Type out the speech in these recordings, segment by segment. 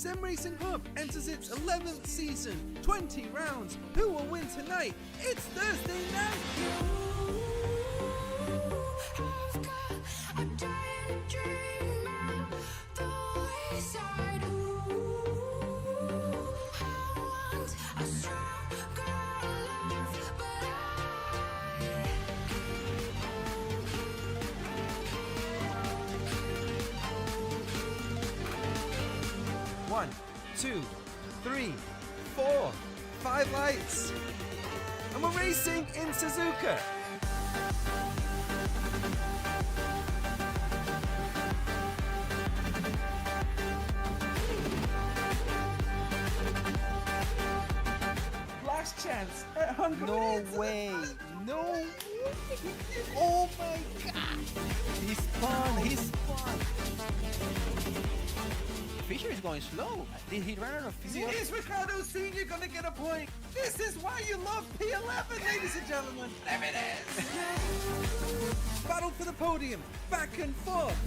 Sim Racing Hub enters its 11th season, 20 rounds. Who will win tonight? It's Thursday night! One, two, three, 4, 5 lights, and we're racing in Suzuka. Last chance at Hungary. No way. No way. Oh my god. He spun. Fisher is going slow. Did he run out of fuel? Is Ricardo Sr. gonna get a point? This is why you love P11, ladies and gentlemen. There it is. Battle for the podium, back and forth.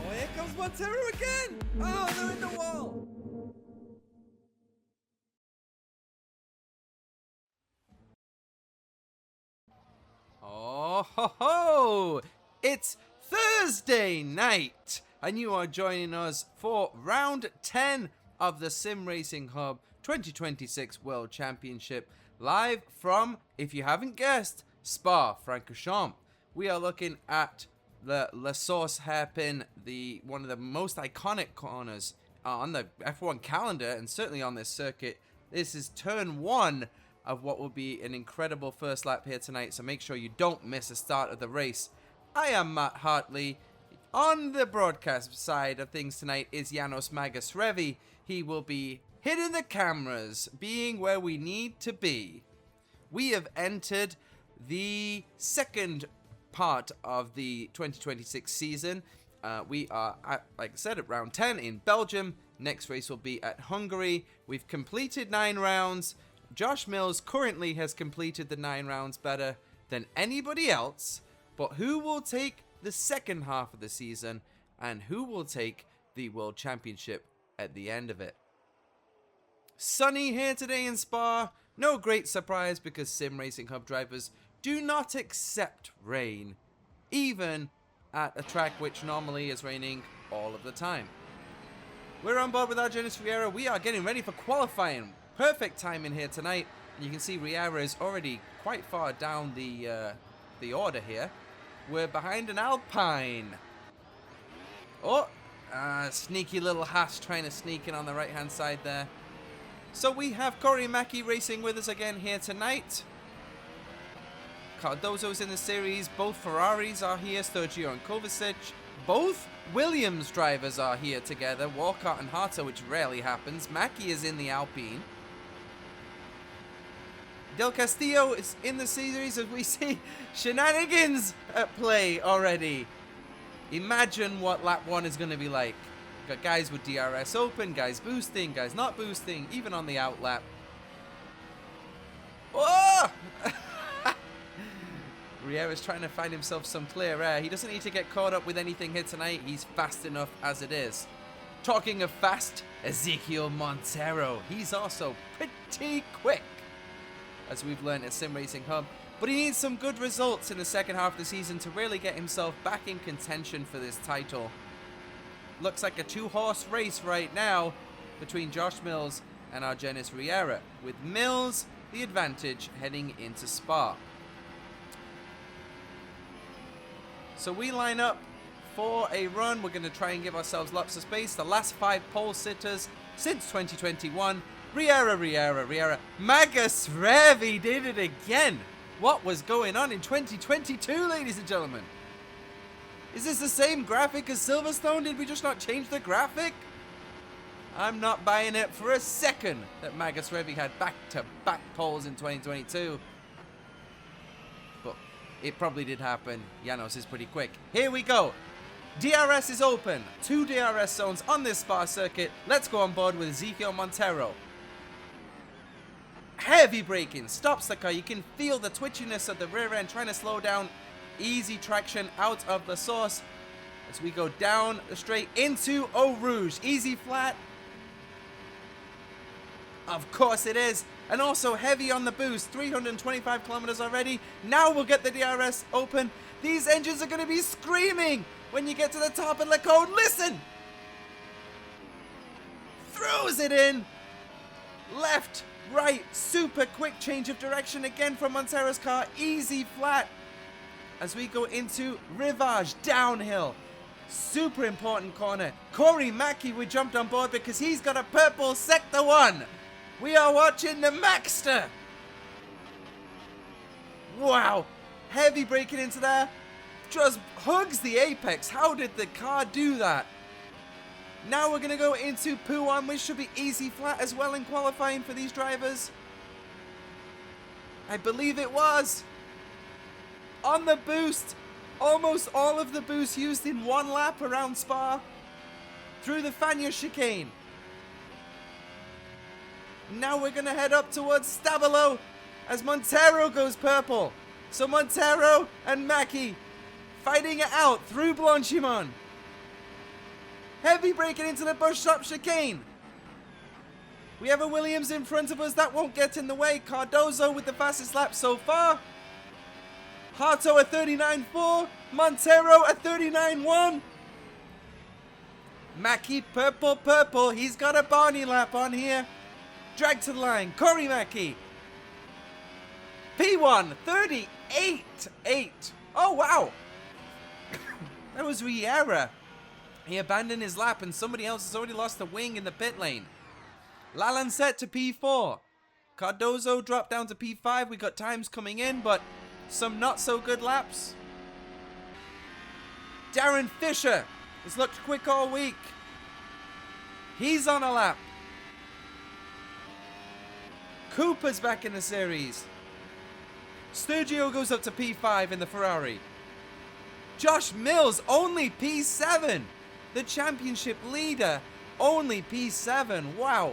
Oh, here comes Montero again. Oh, they're in the wall. Oh ho ho! It's Thursday night, and you are joining us for round 10 of the Sim Racing Hub 2026 World Championship, live from, if you haven't guessed, Spa-Francorchamps. We are looking at the La Source hairpin, one of the most iconic corners on the F1 calendar, and certainly on this circuit. This is turn 1 of what will be an incredible first lap here tonight, so make sure you don't miss the start of the race. I am Matt Hartley. On the broadcast side of things tonight is Janos Magasrevy. He will be hitting the cameras, being where we need to be. We have entered the second part of the 2026 season. We are, like I said, at round 10 in Belgium. Next race will be at Hungary. We've completed 9 rounds. Josh Mills currently has completed the 9 rounds better than anybody else. But who will take the second half of the season, and who will take the World Championship at the end of it? Sunny here today in Spa. No great surprise, because Sim Racing Hub drivers do not accept rain, even at a track which normally is raining all of the time. We're on board with our Janos. We are getting ready for qualifying. Perfect timing here tonight. You can see Riera is already quite far down the order here. We're behind an Alpine. Oh, sneaky little Haas trying to sneak in on the right-hand side there. So we have Corey Mackey racing with us again here tonight. Cardozo's in the series. Both Ferraris are here. Sergio and Kovacic. Both Williams drivers are here together. Walcott and Hartley, which rarely happens. Mackey is in the Alpine. Del Castillo is in the series as we see shenanigans at play already. Imagine what lap 1 is going to be like. We've got guys with DRS open, guys boosting, guys not boosting, even on the out lap. Oh! Riera's trying to find himself some clear air. He doesn't need to get caught up with anything here tonight. He's fast enough as it is. Talking of fast, Ezekiel Montero. He's also pretty quick, as we've learned at Sim Racing Hub. But he needs some good results in the second half of the season to really get himself back in contention for this title. Looks like a 2-horse race right now between Josh Mills and our Janos Riera, with Mills the advantage heading into Spa. So we line up for a run. We're going to try and give ourselves lots of space. The last 5 pole sitters since 2021. Riera. Magasrevy did it again. What was going on in 2022, ladies and gentlemen? Is this the same graphic as Silverstone? Did we just not change the graphic? I'm not buying it for a second that Magasrevy had back-to-back poles in 2022. But it probably did happen. Janos is pretty quick. Here we go. DRS is open. 2 DRS zones on this Spa circuit. Let's go on board with Ezekiel Montero. Heavy braking, stops the car. You can feel the twitchiness of the rear end trying to slow down. Easy traction out of the source. as we go down the straight into Eau Rouge. Easy flat. Of course it is. And also heavy on the boost. 325 kilometers already. Now we'll get the DRS open. These engines are going to be screaming when you get to the top of the cone. Listen! Throws it in. Left, right, super quick change of direction again from Montero's car. Easy flat. As we go into Rivage downhill. Super important corner. Corey Mackey, we jumped on board because he's got a purple Sector 1. We are watching the Maxter. Wow. Heavy braking into there. Just hugs the apex. How did the car do that? Now we're going to go into Pouan, which should be easy flat as well in qualifying for these drivers. I believe it was. On the boost. Almost all of the boost used in one lap around Spa. Through the Fagnes chicane. Now we're going to head up towards Stavelot as Montero goes purple. So Montero and Mackey fighting it out through Blanchimont. Heavy braking into the bush stop chicane. We have a Williams in front of us. That won't get in the way. Cardozo with the fastest lap so far. Harto a 39.4. Montero a 39.1. Mackey purple, purple. He's got a Barney lap on here. Drag to the line. Corey Mackey. P1 38.8. Oh, wow. That was Riera. He abandoned his lap and somebody else has already lost a wing in the pit lane. Lalancette to P4. Cardozo dropped down to P5. We got times coming in, but some not so good laps. Darren Fisher has looked quick all week. He's on a lap. Cooper's back in the series. Sturgio goes up to P5 in the Ferrari. Josh Mills only P7. The championship leader only P7. Wow.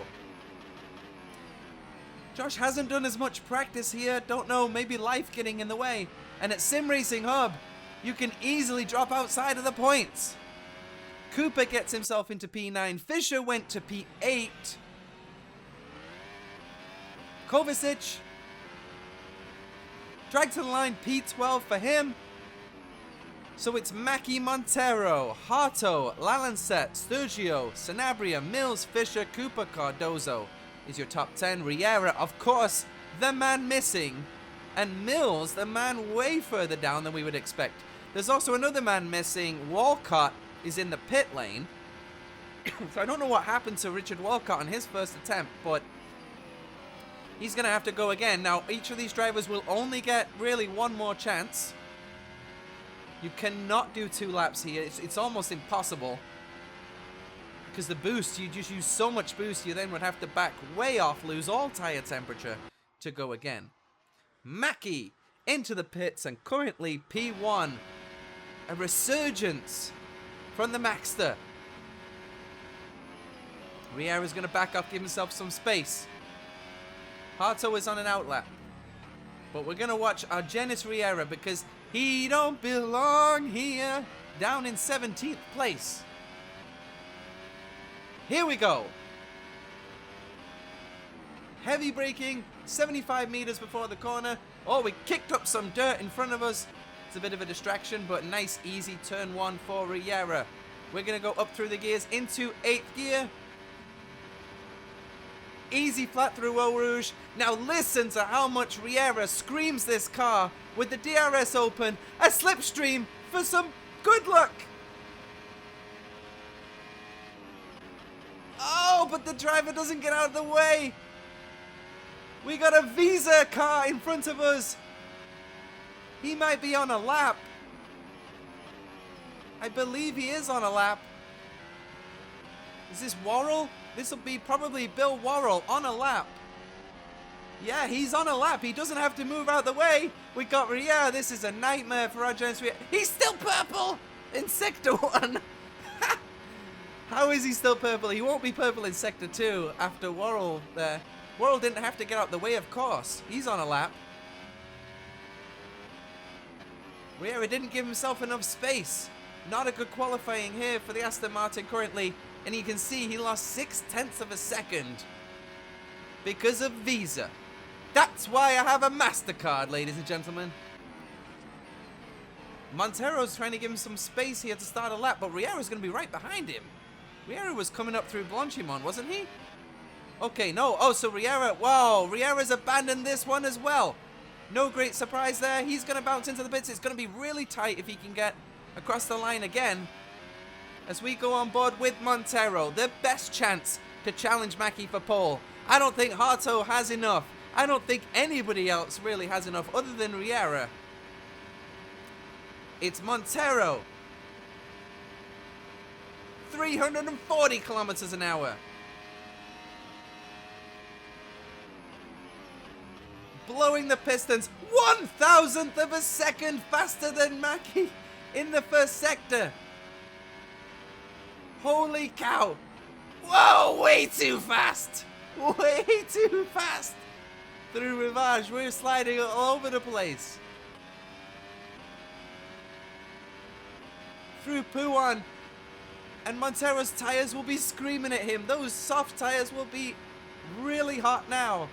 Josh hasn't done as much practice here. Don't know, maybe life getting in the way. And at Sim Racing Hub, you can easily drop outside of the points. Cooper gets himself into P9. Fisher went to P8. Kovacic. Drag to the line, P12 for him. So it's Mackey, Montero, Harto, Lalancette, Sturgio, Sanabria, Mills, Fisher, Cooper, Cardozo is your top 10. Riera, of course, the man missing. And Mills, the man way further down than we would expect. There's also another man missing. Walcott is in the pit lane. So I don't know what happened to Richard Walcott on his first attempt, but he's going to have to go again. Now, each of these drivers will only get really one more chance. You cannot do 2 laps here. It's almost impossible. Because the boost, you just use so much boost, you then would have to back way off, lose all tire temperature to go again. Mackey into the pits and currently P1. A resurgence from the Maxter. Riera's going to back up, give himself some space. Harto is on an outlap. But we're going to watch our Janos Riera because he don't belong here. Down in 17th place. Here we go. Heavy braking, 75 meters before the corner. Oh, we kicked up some dirt in front of us. It's a bit of a distraction, but nice, easy turn 1 for Riera. We're going to go up through the gears into 8th gear. Easy flat through Eau Rouge. Now listen to how much Riera screams this car with the DRS open. A slipstream for some good luck. Oh, but the driver doesn't get out of the way. We got a Visa car in front of us. He might be on a lap. I believe he is on a lap. Is this Worrell? This will be probably Bill Worrell on a lap. Yeah, he's on a lap. He doesn't have to move out the way. We got Riera. This is a nightmare for our Janos Riera. He's still purple in Sector 1. How is he still purple? He won't be purple in Sector 2 after Worrell there. Worrell didn't have to get out the way, of course. He's on a lap. Riera didn't give himself enough space. Not a good qualifying here for the Aston Martin currently. And you can see he lost 0.6 of a second because of Visa. That's why I have a MasterCard, ladies and gentlemen. Montero's trying to give him some space here to start a lap, but Riera's going to be right behind him. Riera was coming up through Blanchimont, wasn't he? Okay, no. Oh, so Riera, wow, Riera's abandoned this one as well. No great surprise there. He's going to bounce into the pits. It's going to be really tight if he can get across the line again. As we go on board with Montero, the best chance to challenge Mackey for pole. I don't think Harto has enough. I don't think anybody else really has enough other than Riera. It's Montero. 340 kilometers an hour. Blowing the pistons 1,000th of a second faster than Mackey in the first sector. Holy cow. Whoa, way too fast. Way too fast. Through Rivage, we're sliding all over the place. Through Pouan, and Montero's tires will be screaming at him. Those soft tires will be really hot now.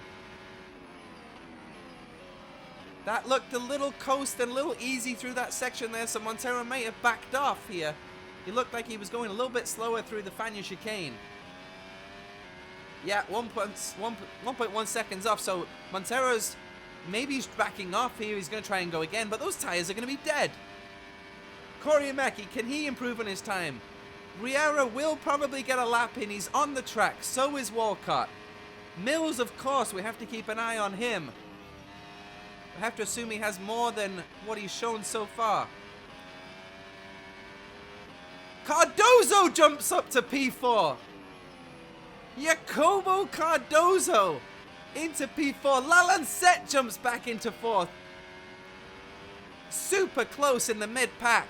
That looked a little coast and a little easy through that section there, so Montero may have backed off here. He looked like he was going a little bit slower through the Fagnes chicane. Yeah, 1.1 seconds off, so Montero's maybe backing off here. He's going to try and go again, but those tires are going to be dead. Corey Mackey, can he improve on his time? Riera will probably get a lap in. He's on the track. So is Walcott. Mills, of course, we have to keep an eye on him. I have to assume he has more than what he's shown so far. Cardozo jumps up to P4. Jacobo Cardozo into P4. Lalancette jumps back into 4th. Super close in the mid-pack.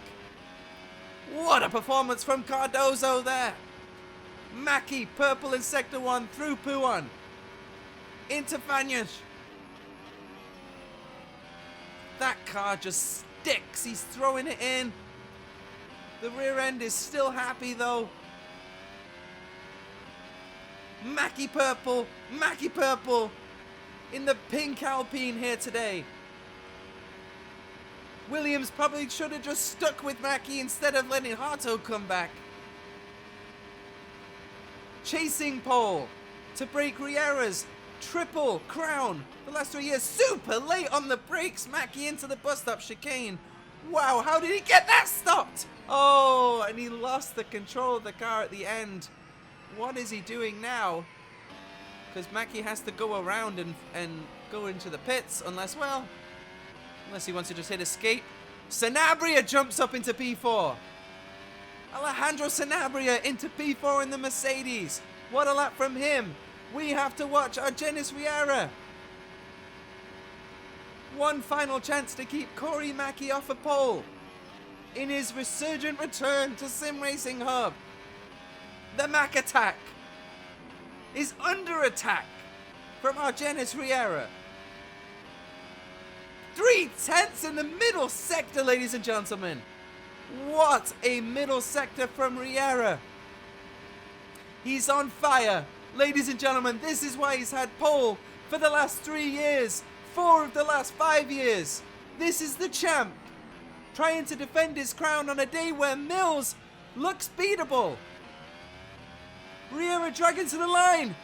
What a performance from Cardozo there. Mackey, purple in Sector 1 through Pouan. Into Fagnes. That car just sticks. He's throwing it in. The rear end is still happy though. Mackey purple in the pink Alpine here today. Williams probably should have just stuck with Mackey instead of letting Harto come back. Chasing pole to break Riera's triple crown the last 3 years. Super late on the brakes. Mackey into the bus stop chicane. Wow, how did he get that stopped? Oh, and he lost the control of the car at the end. What is he doing now? Because Mackey has to go around and go into the pits unless he wants to just hit escape. Sanabria jumps up into P4. Alejandro Sanabria into P4 in the Mercedes. What a lap from him. We have to watch our Janos Riera. One final chance to keep Corey Mackey off a pole in his resurgent return to Sim Racing Hub. The Mack attack is under attack from our Janos Riera. 3/10 in the middle sector, ladies and gentlemen. What a middle sector from Riera. He's on fire. Ladies and gentlemen, this is why he's had pole for the last 3 years. 4 of the last 5 years. This is the champ. Trying to defend his crown on a day where Mills looks beatable. Riera dragging to the line.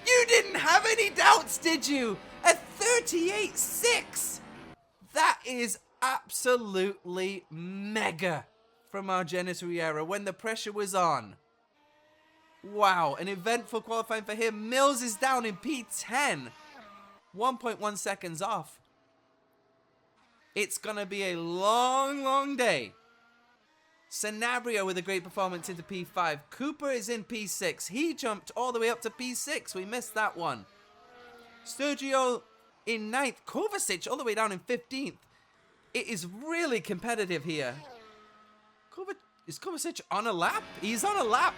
You didn't have any doubts, did you? A 38.6. That is absolutely mega from our Janos Riera when the pressure was on. Wow, an eventful qualifying for him. Mills is down in P10. 1.1 seconds off. It's going to be a long, long day. Sanabria with a great performance into P5. Cooper is in P6. He jumped all the way up to P6. We missed that one. Sturgio in 9th. Kovacic all the way down in 15th. It is really competitive here. Is Kovacic on a lap? He's on a lap.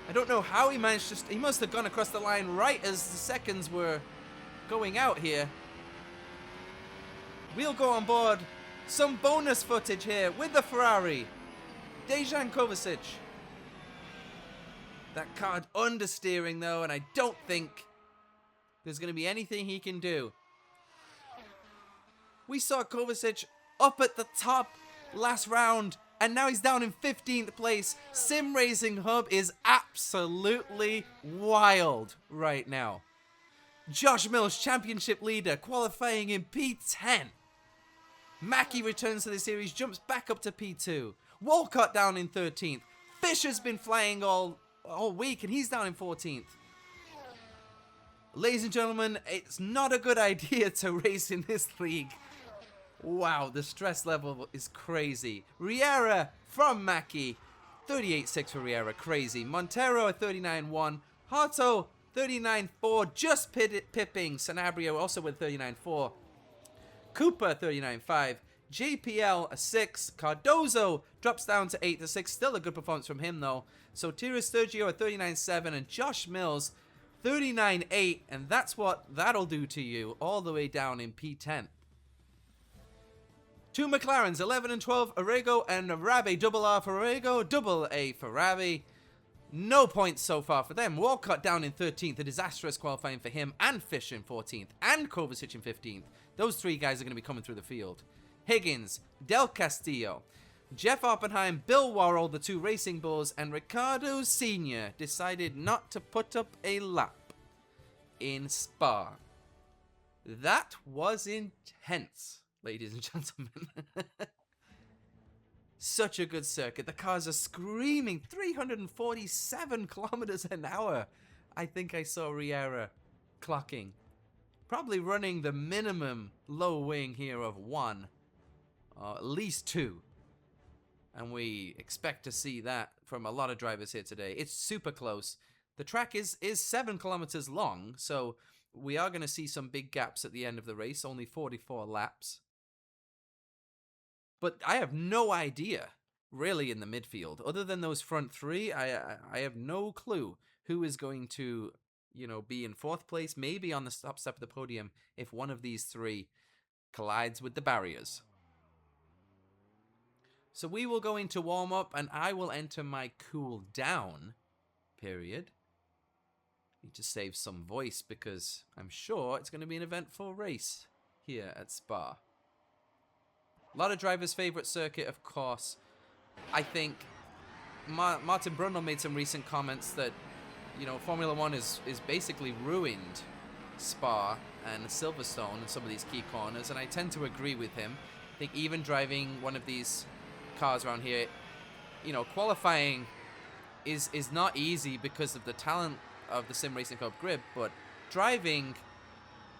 I don't know how he managed to... He must have gone across the line right as the seconds were going out here. We'll go on board Some bonus footage here with the Ferrari. Dejan Kovacic. That car understeering though, and I don't think there's going to be anything he can do. We saw Kovacic up at the top last round, and now he's down in 15th place. Sim Racing Hub is absolutely wild right now. Josh Mills, championship leader, qualifying in P10. Mackey returns to the series, jumps back up to P2. Walcott down in 13th. Fisher's been flying all week, and he's down in 14th. Ladies and gentlemen, it's not a good idea to race in this league. Wow, the stress level is crazy. Riera from Mackey, 38.6 for Riera, crazy. Montero at 39.1. Harto, 39.4, just pipping. Sanabria also with 39.4. Cooper, 39.5. JPL, a 6. Cardozo drops down to 8-6. Still a good performance from him, though. So Tira Sturgio at 39.7. And Josh Mills, 39.8. And that's what that'll do to you all the way down in P10. Two McLarens, 11 and 12. Arrigo and Rabi. Double R for Arrigo. Double A for Rabi. No points so far for them. Walcott down in 13th. A disastrous qualifying for him. And Fish in 14th. And Kovacic in 15th. Those three guys are going to be coming through the field. Higgins, Del Castillo, Jeff Oppenheim, Bill Worrell, the two Racing Bulls, and Ricardo Sr. decided not to put up a lap in Spa. That was intense, ladies and gentlemen. Such a good circuit. The cars are screaming 347 kilometers an hour. I think I saw Riera clocking. Probably running the minimum low wing here of 1. At least 2. And we expect to see that from a lot of drivers here today. It's super close. The track is 7 kilometers long, so we are going to see some big gaps at the end of the race. Only 44 laps. But I have no idea, really, in the midfield. Other than those front three, I have no clue who is going to, be in 4th place, maybe on the top step of the podium, if one of these three collides with the barriers. So we will go into warm-up, and I will enter my cool-down period. Need to save some voice, because I'm sure it's going to be an eventful race here at Spa. A lot of drivers' favorite circuit, of course. I think Martin Brundle made some recent comments that, Formula One is basically ruined Spa and Silverstone in some of these key corners, and I tend to agree with him. I think even driving one of these cars around here, qualifying is not easy because of the talent of the Sim Racing Club grid, but driving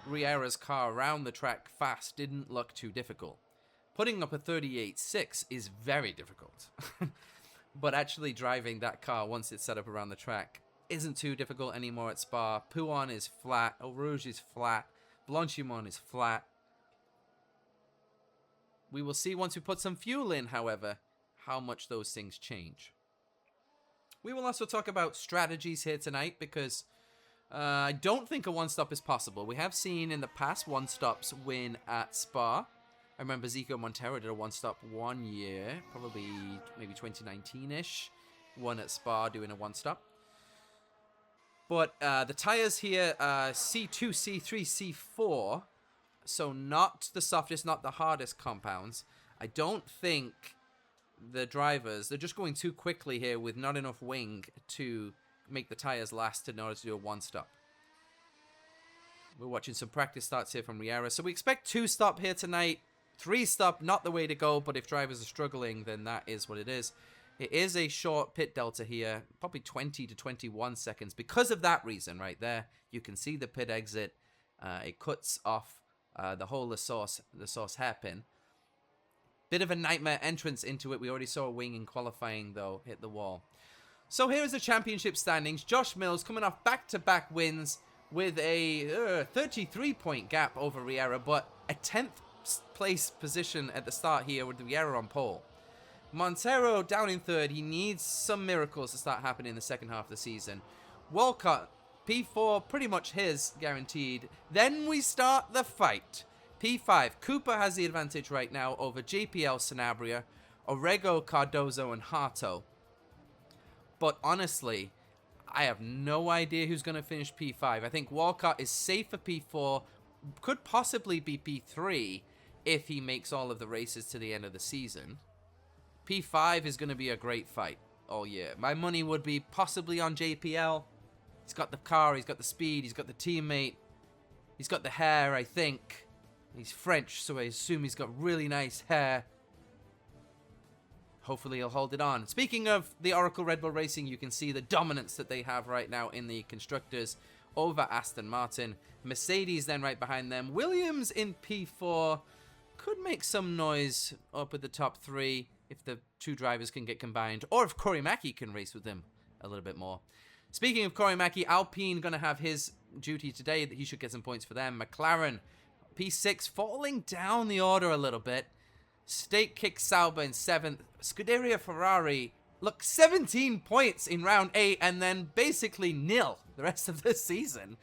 Riera's car around the track fast didn't look too difficult. Putting up a 38.6 is very difficult. But actually driving that car once it's set up around the track isn't too difficult anymore at Spa. Pouin is flat. Eau Rouge is flat. Blanchimont is flat. We will see once we put some fuel in, however, how much those things change. We will also talk about strategies here tonight because I don't think a one-stop is possible. We have seen in the past one-stops win at Spa. I remember Zico Montero did a one-stop one year, probably maybe 2019-ish. Won at Spa doing a one-stop. But the tires here are C2, C3, C4. So not the softest, not the hardest compounds. I don't think the drivers, they're just going too quickly here with not enough wing to make the tires last in order to do a one-stop. We're watching some practice starts here from Riera. So we expect 2-stop here tonight. 3-stop, not the way to go, but if drivers are struggling, then that is what it is. It is a short pit delta here, probably 20 to 21 seconds. Because of that reason right there, you can see the pit exit. It cuts off the whole the source hairpin. Bit of a nightmare entrance into it. We already saw a wing in qualifying, though, hit the wall. So here's the championship standings. Josh Mills coming off back-to-back wins with a 33-point gap over Riera, but a 10th place position at the start here with Riera on pole. Montero down in 3rd. He needs some miracles to start happening in the second half of the season. Walcott, P4, pretty much his, guaranteed. Then we start the fight. P5, Cooper has the advantage right now over JPL, Sanabria, Orego, Cardozo, and Harto. But honestly, I have no idea who's going to finish P5. I think Walcott is safe for P4, could possibly be P3 if he makes all of the races to the end of the season. P5 is going to be a great fight all year. My money would be possibly on JPL. He's got the car, he's got the speed, he's got the teammate, he's got the hair, I think. He's French, so I assume he's got really nice hair. Hopefully he'll hold it on. Speaking of the Oracle Red Bull Racing, you can see the dominance that they have right now in the constructors over Aston Martin. Mercedes then right behind them. Williams in P4 could make some noise up at the top 3 if the 2 drivers can get combined, or if Corey Mackey can race with them a little bit more. Speaking of Corey Mackey, Alpine going to have his duty today, that he should get some points for them. McLaren, P6, falling down the order a little bit. Stake kicks Sauber in 7th. Scuderia Ferrari, look, 17 points in round 8 and then basically nil the rest of the season.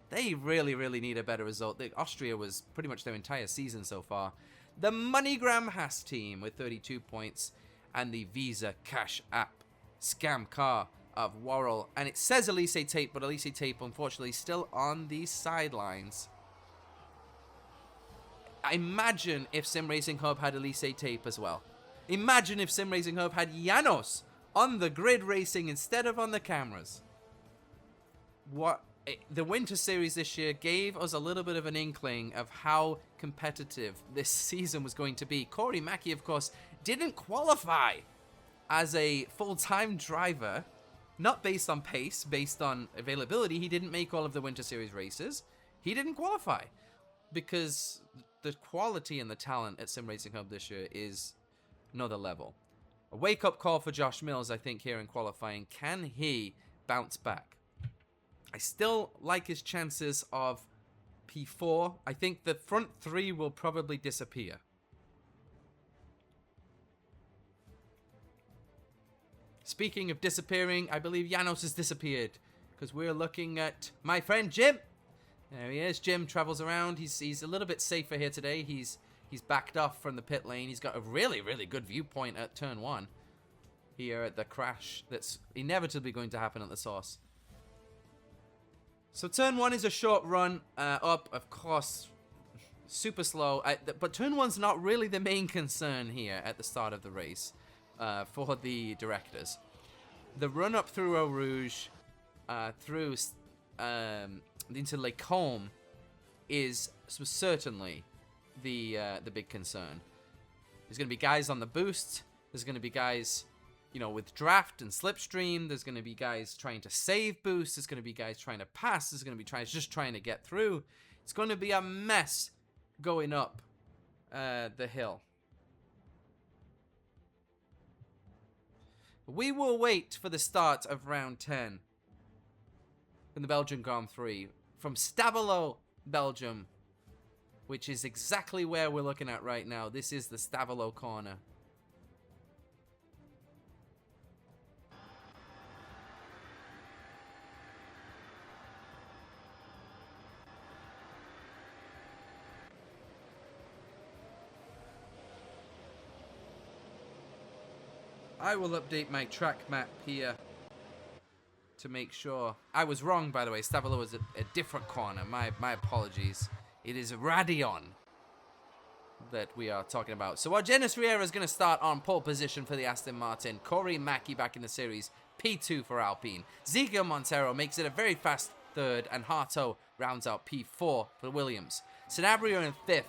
They really, really need a better result. Austria was pretty much their entire season so far. The MoneyGram Haas team with 32 points, and the Visa Cash App scam car of Worrell. And it says Elise Tape, but Elise Tape unfortunately still on the sidelines. Imagine if Sim Racing Hub had Elise Tape as well. Imagine if Sim Racing Hub had Janos on the grid racing instead of on the cameras. The Winter Series this year gave us a little bit of an inkling of how competitive this season was going to be. Corey Mackey, of course, didn't qualify as a full-time driver, not based on pace, based on availability. He didn't make all of the Winter Series races. He didn't qualify because the quality and the talent at Sim Racing Hub this year is another level. A wake-up call for Josh Mills, I think, here in qualifying. Can he bounce back? I still like his chances of P4. I think the front 3 will probably disappear. Speaking of disappearing, I believe Janos has disappeared, because we're looking at my friend Jim. There he is. Jim travels around. He's a little bit safer here today. He's backed off from the pit lane. He's got a really, really good viewpoint at turn 1 here at the crash that's inevitably going to happen at the source. So turn 1 is a short run up, of course, super slow. But turn 1's not really the main concern here at the start of the race for the directors. The run up through Eau Rouge, through into Lake Combe, is certainly the big concern. There's going to be guys on the boost. There's going to be guys, with draft and slipstream. There's going to be guys trying to save boost. There's going to be guys trying to pass. There's going to be just trying to get through. It's going to be a mess going up the hill. We will wait for the start of round 10 in the Belgian Grand Prix from Stavelot, Belgium, which is exactly where we're looking at right now. This is the Stavelot corner. I will update my track map here to make sure. I was wrong, by the way. Stavelot was a different corner. My apologies. It is Radion that we are talking about. So our Janos Riera is going to start on pole position for the Aston Martin. Corey Mackey back in the series. P2 for Alpine. Zico Montero makes it a very fast 3rd, and Harto rounds out P4 for Williams. Sanabria in 5th.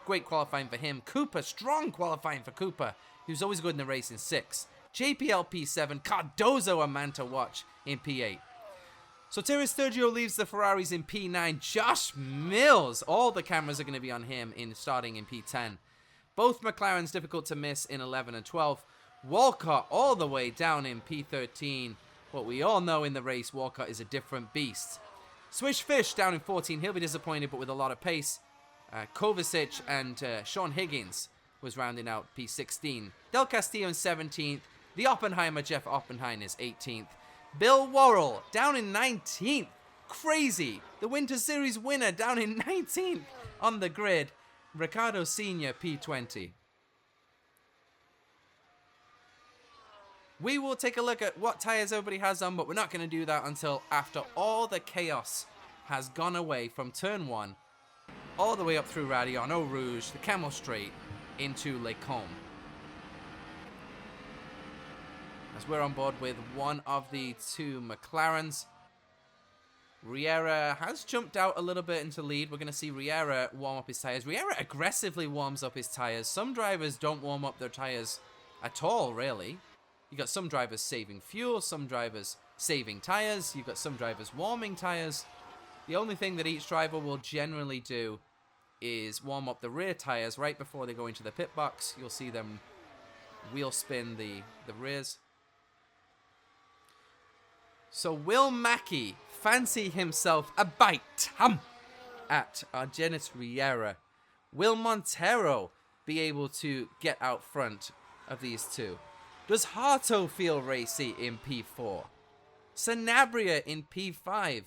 Great qualifying for him. Cooper, strong qualifying for Cooper. He was always good in the race in 6th. JPL P7, Cardozo a man to watch in P8. Sotiris Sergio leaves the Ferraris in P9. Josh Mills, all the cameras are going to be on him starting in P10. Both McLarens difficult to miss in 11 and 12. Walcott all the way down in P13. What we all know in the race, Walcott is a different beast. Swish Fish down in 14. He'll be disappointed, but with a lot of pace. Kovacic and Sean Higgins was rounding out P16. Del Castillo in 17th. The Oppenheimer, Jeff Oppenheim, is 18th. Bill Worrell down in 19th. Crazy. The Winter Series winner down in 19th on the grid. Ricardo Senior P20. We will take a look at what tyres everybody has on, but we're not going to do that until after all the chaos has gone away from turn 1 all the way up through Radion, Eau Rouge, the Camel Straight, into Les Combes. As we're on board with one of the 2 McLarens. Riera has jumped out a little bit into lead. We're going to see Riera warm up his tyres. Riera aggressively warms up his tyres. Some drivers don't warm up their tyres at all, really. You got some drivers saving fuel, some drivers saving tyres. You've got some drivers warming tyres. The only thing that each driver will generally do is warm up the rear tyres right before they go into the pit box. You'll see them wheel spin the rears. So will Mackey fancy himself a bite at our Janos Riera? Will Montero be able to get out front of these 2? Does Harto feel racy in P4? Sanabria in P5.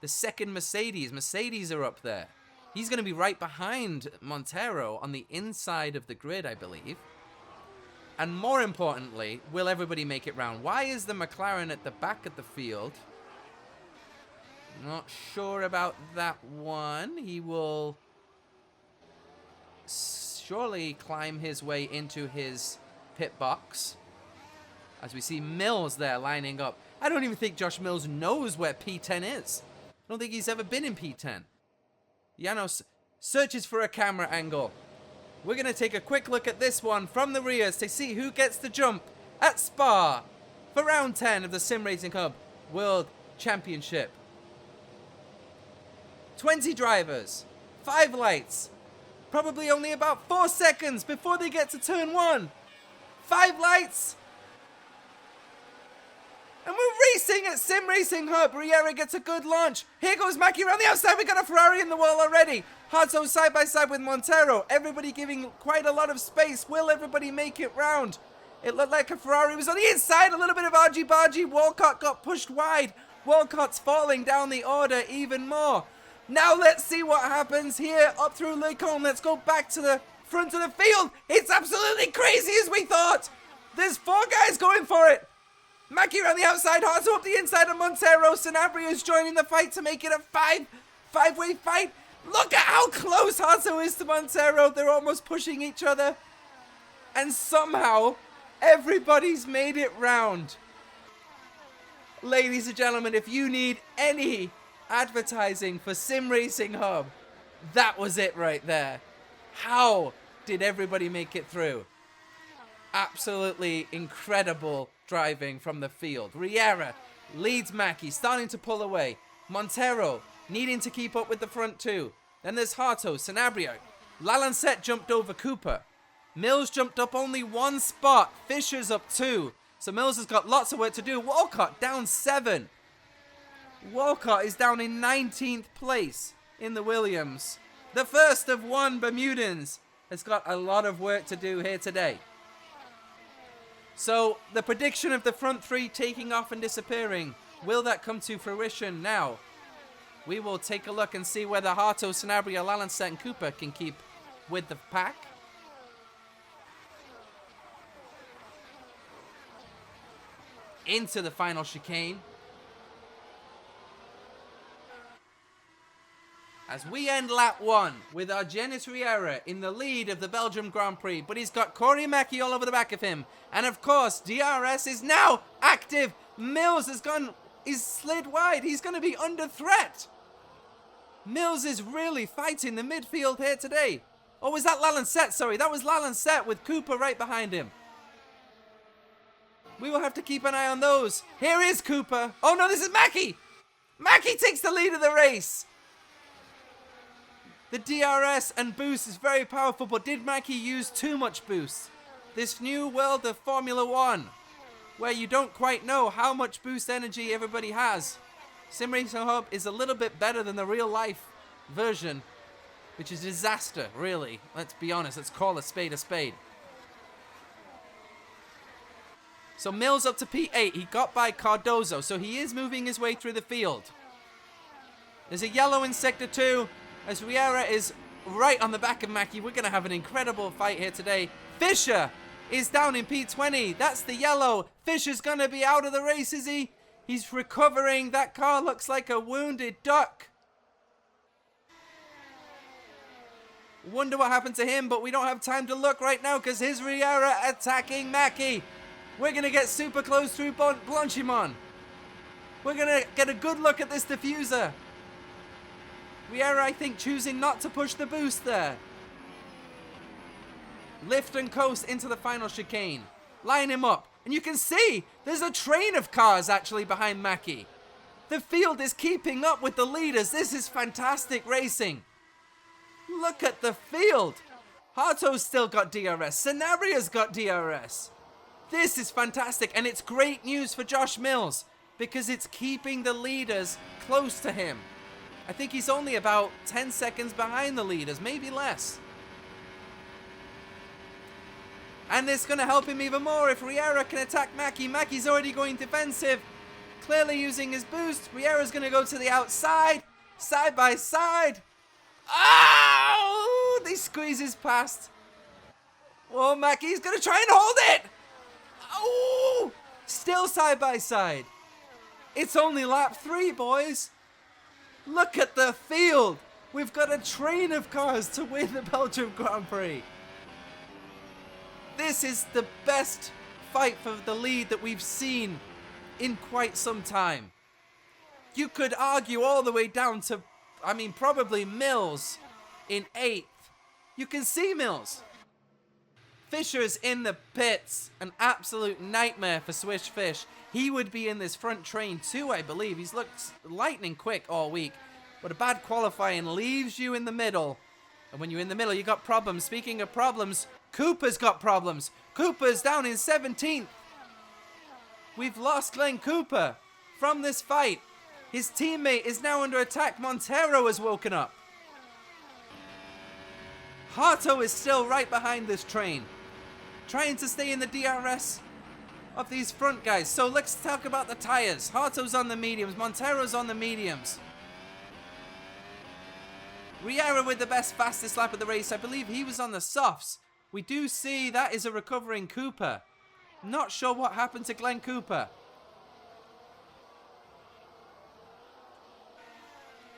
The second Mercedes. Mercedes are up there. He's going to be right behind Montero on the inside of the grid, I believe. And more importantly, will everybody make it round? Why is the McLaren at the back of the field? Not sure about that one. He will surely climb his way into his pit box. As we see Mills there lining up. I don't even think Josh Mills knows where P10 is. I don't think he's ever been in P10. Janos searches for a camera angle. We're going to take a quick look at this one from the rears to see who gets the jump at Spa for round 10 of the Sim Racing Hub World Championship. 20 drivers, 5 lights, probably only about 4 seconds before they get to turn 1. 5 lights. And we're racing at Sim Racing Hub. Riera gets a good launch. Here goes Mackey around the outside. We got a Ferrari in the wall already. Harto side by side with Montero. Everybody giving quite a lot of space. Will everybody make it round? It looked like a Ferrari was on the inside. A little bit of argy-bargy. Walcott got pushed wide. Walcott's falling down the order even more. Now let's see what happens here up through Les Combes. Let's go back to the front of the field. It's absolutely crazy as we thought. There's 4 guys going for it. Mackey around the outside, Harto up the inside of Montero. Sanabria is joining the fight to make it a five-way fight. Look at how close Harto is to Montero. They're almost pushing each other. And somehow, everybody's made it round. Ladies and gentlemen, if you need any advertising for Sim Racing Hub, that was it right there. How did everybody make it through? Absolutely incredible driving from the field. Riera leads Mackey, starting to pull away. Montero needing to keep up with the front 2. Then there's Harto, Sanabria. Lalancette jumped over Cooper. Mills jumped up only 1 spot. Fisher's up 2. So Mills has got lots of work to do. Walcott down 7. Walcott is down in 19th place in the Williams. The first of 1 Bermudans has got a lot of work to do here today. So, the prediction of the front 3 taking off and disappearing, will that come to fruition now? We will take a look and see whether Harto, Sanabria, Lalancette and Cooper can keep with the pack. Into the final chicane. As we end lap 1 with our Janos Riera in the lead of the Belgium Grand Prix, but he's got Corey Mackey all over the back of him. And of course, DRS is now active. Mills is slid wide. He's going to be under threat. Mills is really fighting the midfield here today. Oh, was that Lalancette? Sorry, that was Lalancette with Cooper right behind him. We will have to keep an eye on those. Here is Cooper. Oh no, this is Mackey. Mackey takes the lead of the race. The DRS and boost is very powerful, but did Mackey use too much boost? This new world of Formula 1, where you don't quite know how much boost energy everybody has. Sim Racing Hub is a little bit better than the real life version, which is a disaster, really. Let's be honest, let's call a spade a spade. So Mills up to P8, he got by Cardozo, so he is moving his way through the field. There's a yellow in Sector 2, as Riera is right on the back of Mathew. We're going to have an incredible fight here today. Fisher is down in P20. That's the yellow. Fisher's going to be out of the race, is he? He's recovering. That car looks like a wounded duck. Wonder what happened to him, but we don't have time to look right now because here's Riera attacking Mathew. We're going to get super close through Blanchimont. We're going to get a good look at this diffuser. Riera, I think, choosing not to push the boost there. Lift and coast into the final chicane. Line him up. And you can see there's a train of cars actually behind Mathew. The field is keeping up with the leaders. This is fantastic racing. Look at the field. Harto's still got DRS. Sanabria got DRS. This is fantastic, and it's great news for Josh Mills because it's keeping the leaders close to him. I think he's only about 10 seconds behind the leaders, maybe less. And it's going to help him even more if Riera can attack Mathew. Mackey's already going defensive, clearly using his boost. Riera's going to go to the outside, side by side. Oh! He squeezes past. Oh, Mackey's going to try and hold it. Oh! Still side by side. It's only lap 3, boys. Look at the field. We've got a train of cars to win the Belgium Grand Prix. This is the best fight for the lead that we've seen in quite some time. You could argue all the way down to, I mean, probably Mills in 8th. You can see Mills. Fisher's in the pits. An absolute nightmare for Swish Fish. He would be in this front train too, I believe. He's looked lightning quick all week. But a bad qualifying leaves you in the middle. And when you're in the middle, you got problems. Speaking of problems, Cooper's got problems. Cooper's down in 17th. We've lost Glenn Cooper from this fight. His teammate is now under attack. Montero has woken up. Harto is still right behind this train, trying to stay in the DRS of these front guys. So let's talk about the tires. Harto's on the mediums. Montero's on the mediums. Riera with the best fastest lap of the race. I believe he was on the softs. We do see that is a recovering Cooper. Not sure what happened to Glenn Cooper.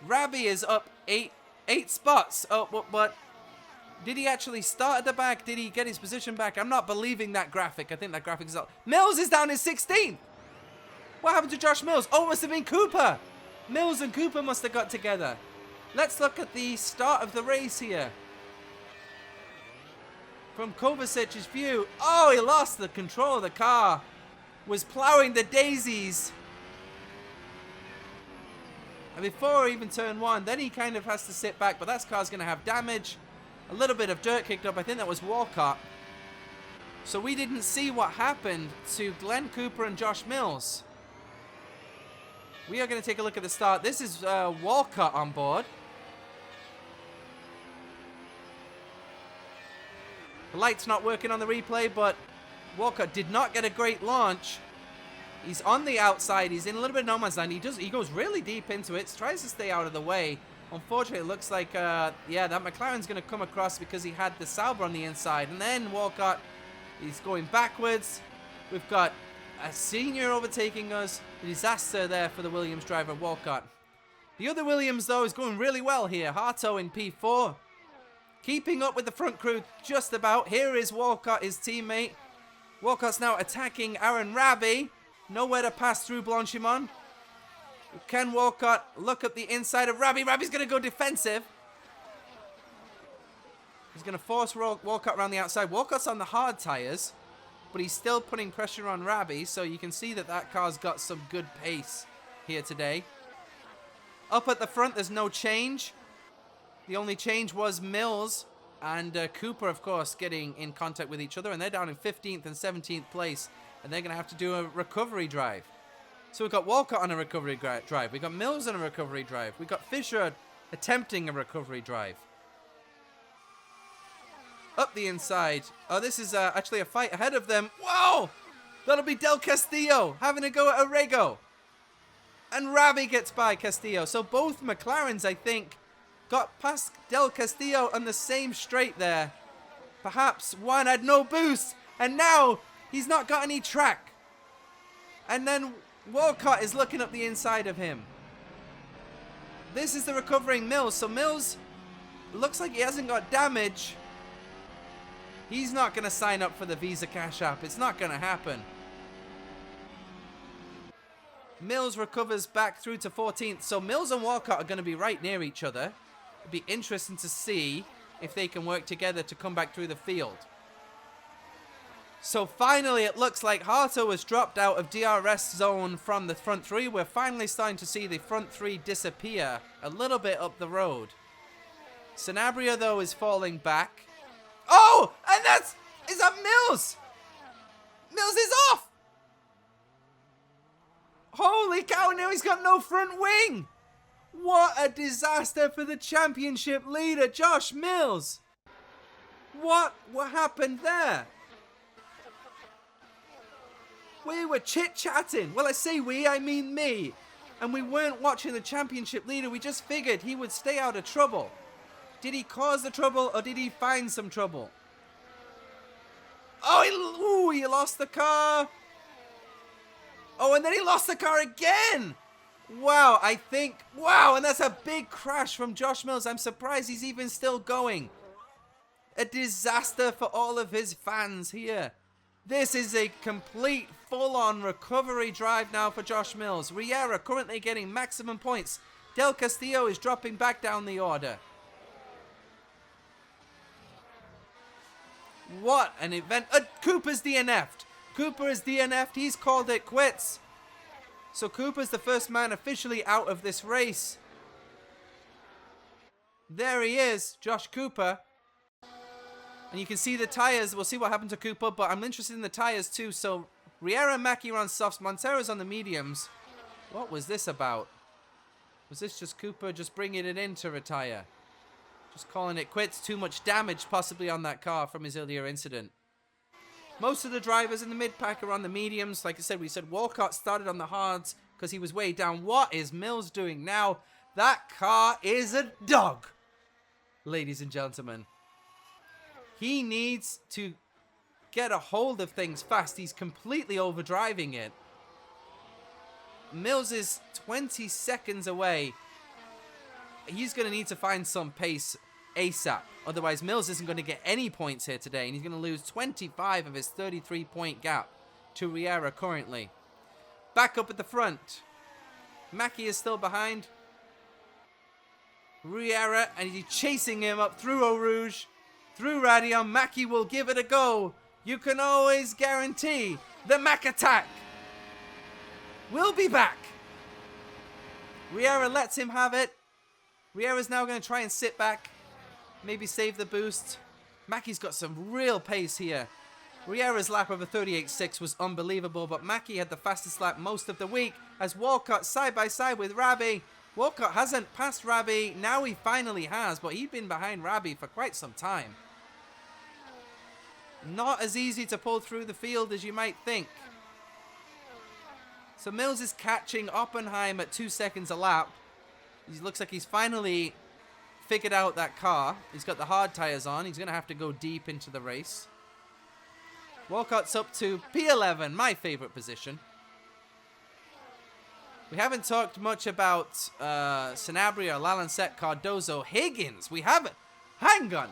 Rabi is up eight spots. Oh, but did he actually start at the back? Did he get his position back? I'm not believing that graphic. I think that graphic is up. Mills is down in 16th. What happened to Josh Mills? Oh, it must have been Cooper. Mills and Cooper must have got together. Let's look at the start of the race here. From Kovacic's view. Oh, he lost the control of the car. Was plowing the daisies. And before even turn 1, then he kind of has to sit back. But that car's going to have damage. A little bit of dirt kicked up. I think that was Walcott. So we didn't see what happened to Glenn Cooper and Josh Mills. We are going to take a look at the start. This is Walcott on board. The light's not working on the replay, but Walcott did not get a great launch. He's on the outside. He's in a little bit of no man's land. He goes really deep into it. Tries to stay out of the way. Unfortunately, it looks like, that McLaren's going to come across because he had the Sauber on the inside. And then Walcott, he's going backwards. We've got a senior overtaking us. A disaster there for the Williams driver, Walcott. The other Williams, though, is going really well here. Harto in P4. Keeping up with the front crew just about. Here is Walcott, his teammate. Walcott's now attacking Aaron Rabi. Nowhere to pass through Blanchimont. Can Walcott look up the inside of Rabi? Rabi's going to go defensive. He's going to force Walcott around the outside. Walcott's on the hard tires, but he's still putting pressure on Rabi, so you can see that that car's got some good pace here today. Up at the front, there's no change. The only change was Mills and Cooper, of course, getting in contact with each other, and they're down in 15th and 17th place, and they're going to have to do a recovery drive. So we've got Walcott on a recovery drive. We've got Mills on a recovery drive. We've got Fisher attempting a recovery drive. Up the inside. Oh, this is actually a fight ahead of them. Whoa! That'll be Del Castillo having a go at Orrego. And Rabi gets by Castillo. So both McLarens, I think, got past Del Castillo on the same straight there. Perhaps Juan had no boost, and now he's not got any track. And then Walcott is looking up the inside of him. This is the recovering Mills, so Mills looks like he hasn't got damage. He's not going to sign up for the Visa Cash App. It's not going to happen. Mills recovers back through to 14th, so Mills and Walcott are going to be right near each other. It'd be interesting to see if they can work together to come back through the field. So finally, it looks like Harto has dropped out of DRS zone from the front three. We're finally starting to see the front three disappear a little bit up the road. Sanabria, though, is falling back. Oh! And is that Mills? Mills is off! Holy cow, now he's got no front wing! What a disaster for the championship leader, Josh Mills! What happened there? We were chit-chatting. Well, I say we, I mean me. And we weren't watching the championship leader. We just figured he would stay out of trouble. Did he cause the trouble or did he find some trouble? Oh, he lost the car. Oh, and then he lost the car again. Wow, wow, and that's a big crash from Josh Mills. I'm surprised he's even still going. A disaster for all of his fans here. This is a complete full-on recovery drive now for Josh Mills. Riera currently getting maximum points. Del Castillo is dropping back down the order. What an event. Cooper's DNF'd. Cooper is DNF'd. He's called it quits. So Cooper's the first man officially out of this race. There he is, Josh Cooper. And you can see the tires. We'll see what happened to Cooper, but I'm interested in the tires too. So Riera and Mackey are on softs. Montero's on the mediums. What was this about? Was this just Cooper just bringing it in to retire? Just calling it quits. Too much damage possibly on that car from his earlier incident. Most of the drivers in the mid-pack are on the mediums. Like I said, we said Walcott started on the hards because he was way down. What is Mills doing now? That car is a dog, ladies and gentlemen. He needs to get a hold of things fast. He's completely overdriving it. Mills is 20 seconds away. He's going to need to find some pace ASAP. Otherwise, Mills isn't going to get any points here today. And he's going to lose 25 of his 33-point gap to Riera currently. Back up at the front. Mackey is still behind. Riera, and he's chasing him up through Eau Rouge. Through Radion. Mackey will give it a go. You can always guarantee the Mack attack will be back. Riera lets him have it. Riera's now going to try and sit back. Maybe save the boost. Mackey's got some real pace here. Riera's lap of a 38.6 was unbelievable, but Mackey had the fastest lap most of the week as Walcott side by side with Rabi. Walcott hasn't passed Rabi. Now he finally has, but he'd been behind Rabi for quite some time. Not as easy to pull through the field as you might think. So Mills is catching Oppenheim at 2 seconds a lap. He looks like he's finally figured out that car. He's got the hard tires on. He's going to have to go deep into the race. Walcott's up to P11, my favorite position. We haven't talked much about Sanabria, Lalancette, Cardozo, Higgins. We haven't. Hang on.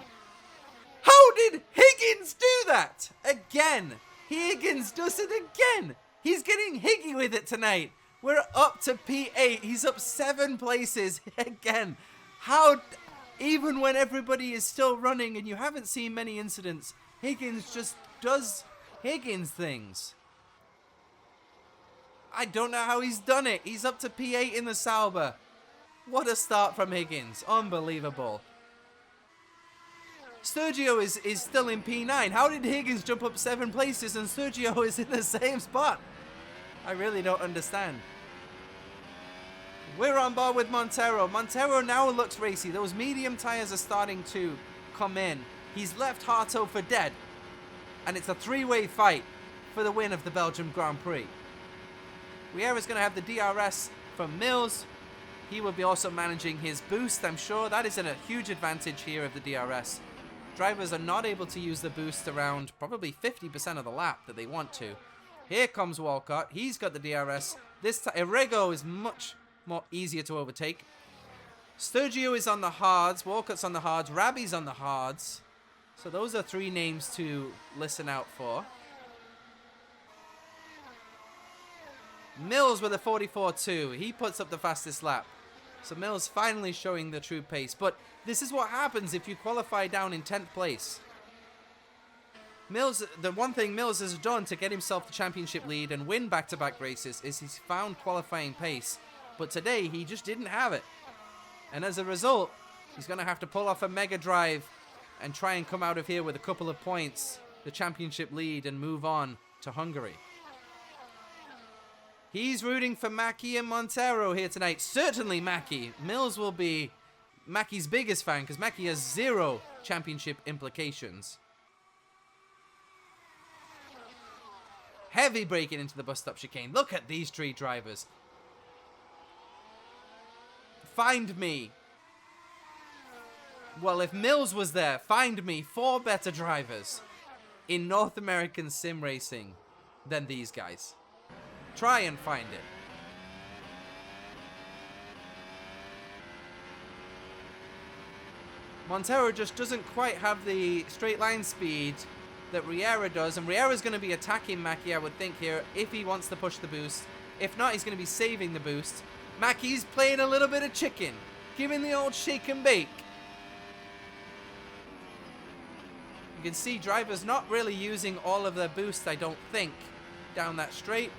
How did Higgins do that? Again. Higgins does it again. He's getting higgy with it tonight. We're up to P8. He's up 7 places again. How, even when everybody is still running and you haven't seen many incidents, Higgins just does Higgins things. I don't know how he's done it. He's up to P8 in the Sauber. What a start from Higgins. Unbelievable. Sergio is still in P9. How did Higgins jump up 7 places and Sergio is in the same spot? I really don't understand. We're on board with Montero. Montero now looks racy. Those medium tires are starting to come in. He's left Harto for dead. And it's a 3-way fight for the win of the Belgium Grand Prix. Riera's going to have the DRS from Mills. He will be also managing his boost, I'm sure. That is a huge advantage here of the DRS. Drivers are not able to use the boost around probably 50% of the lap that they want to. Here comes Walcott. He's got the DRS. This time, Irrego is much more easier to overtake. Sturgio is on the hards. Walcott's on the hards. Rabi's on the hards. So those are 3 names to listen out for. Mills with a 44.2. He puts up the fastest lap. So Mills finally showing the true pace. But this is what happens if you qualify down in 10th place. Mills, the one thing Mills has done to get himself the championship lead and win back-to-back races is he's found qualifying pace. But today, he just didn't have it. And as a result, he's going to have to pull off a mega drive and try and come out of here with a couple of points, the championship lead, and move on to Hungary. He's rooting for Mackey and Montero here tonight. Certainly Mackey. Mills will be Mackey's biggest fan because Mackey has 0 championship implications. Heavy braking into the bus stop chicane. Look at these 3 drivers. Find me. Well, if Mills was there, find me 4 better drivers in North American sim racing than these guys. Try and find it. Montero just doesn't quite have the straight line speed that Riera does, and Riera's going to be attacking Mackey, I would think, here, if he wants to push the boost. If not, he's going to be saving the boost. Mackey's playing a little bit of chicken, giving the old shake and bake. You can see drivers not really using all of their boost, I don't think, down that straight.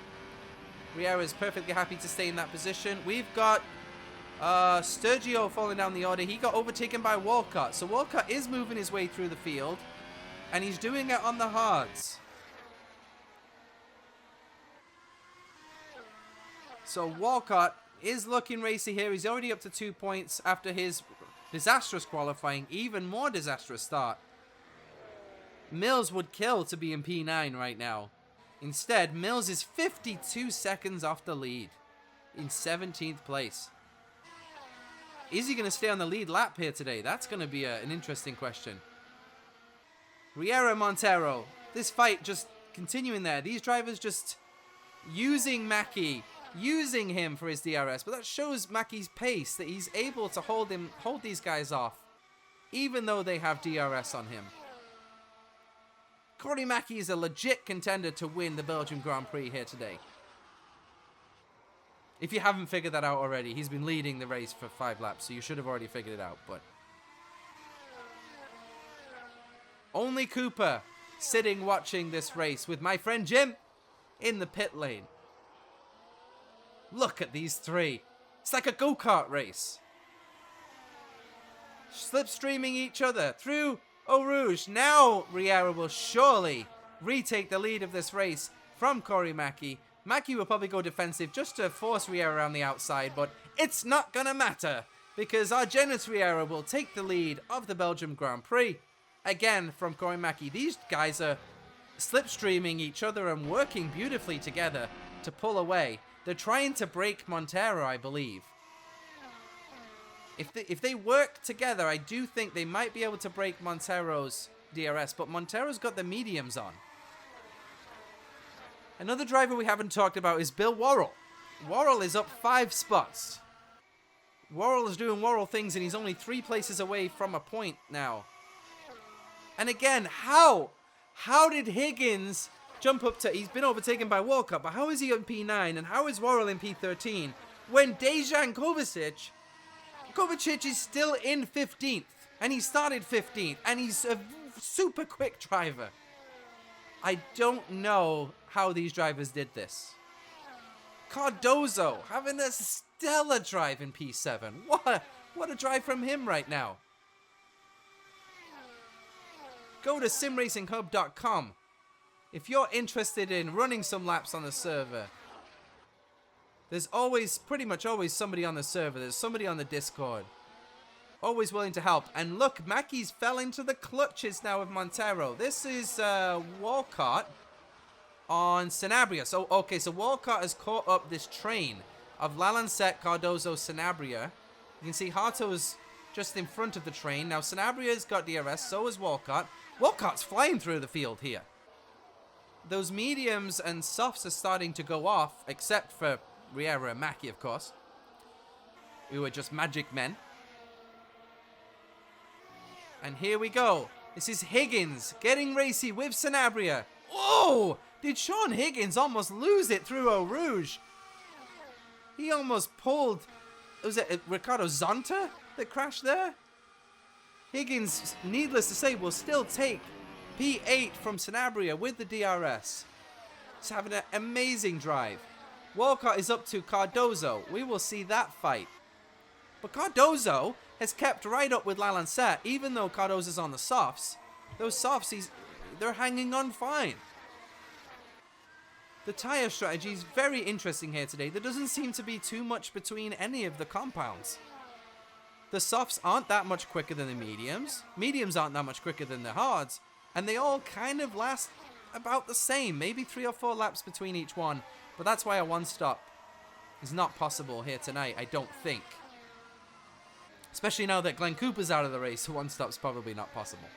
Riera is perfectly happy to stay in that position. We've got Sturgio falling down the order. He got overtaken by Walcott. So Walcott is moving his way through the field. And he's doing it on the hards. So Walcott is looking racy here. He's already up to 2 points after his disastrous qualifying. Even more disastrous start. Mills would kill to be in P9 right now. Instead, Mills is 52 seconds off the lead in 17th place. Is he going to stay on the lead lap here today? That's going to be an interesting question. Riera Montero. This fight just continuing there. These drivers just using Mackey, using him for his DRS. But that shows Mackey's pace, that he's able to hold these guys off, even though they have DRS on him. Corey Mackey is a legit contender to win the Belgian Grand Prix here today. If you haven't figured that out already, he's been leading the race for 5 laps, so you should have already figured it out, but... Only Cooper sitting watching this race with my friend Jim in the pit lane. Look at these 3. It's like a go-kart race. Slipstreaming each other through Eau Rouge. Now Riera will surely retake the lead of this race from Corey Mackey. Mackey will probably go defensive just to force Riera around the outside, but it's not going to matter because our Janos Riera will take the lead of the Belgium Grand Prix. Again, from Corey Mackey. These guys are slipstreaming each other and working beautifully together to pull away. They're trying to break Montero, I believe. If they work together, I do think they might be able to break Montero's DRS, but Montero's got the mediums on. Another driver we haven't talked about is Bill Worrell. Worrell is up 5 spots. Worrell is doing Worrell things, and he's only 3 places away from a point now. And again, how did Higgins jump up to... He's been overtaken by Walcott, but how is he in P9 and how is Worrell in P13 when Dejan Kovacic is still in 15th and he started 15th and he's a super quick driver? I don't know how these drivers did this. Cardozo having a stellar drive in P7. What a drive from him right now. Go to simracinghub.com if you're interested in running some laps on the server. There's pretty much always somebody on the server. There's somebody on the Discord. Always willing to help. And look, Mackey's fell into the clutches now of Montero. This is Walcott on Sanabria. So, okay, so Walcott has caught up this train of Lalancet, Cardozo, Sanabria. You can see Harto's just in front of the train. Now, Sanabria's got DRS, so has Walcott. Walcott's flying through the field here. Those mediums and softs are starting to go off, except for Riera and Mackey, of course, who are just magic men. And here we go. This is Higgins getting racy with Sanabria. Whoa! Did Sean Higgins almost lose it through Eau Rouge? He almost pulled... Was it Ricardo Zonta that crashed there? Higgins, needless to say, will still take P8 from Sanabria with the DRS. He's having an amazing drive. Walcott is up to Cardozo. We will see that fight. But Cardozo has kept right up with Lalancet, even though Cardozo's on the softs. Those softs, they're hanging on fine. The tyre strategy is very interesting here today. There doesn't seem to be too much between any of the compounds. The softs aren't that much quicker than the mediums. Mediums aren't that much quicker than the hards. And they all kind of last about the same. Maybe 3 or 4 laps between each one. But that's why a one-stop is not possible here tonight, I don't think. Especially now that Glenn Cooper's out of the race, a one-stop's probably not possible.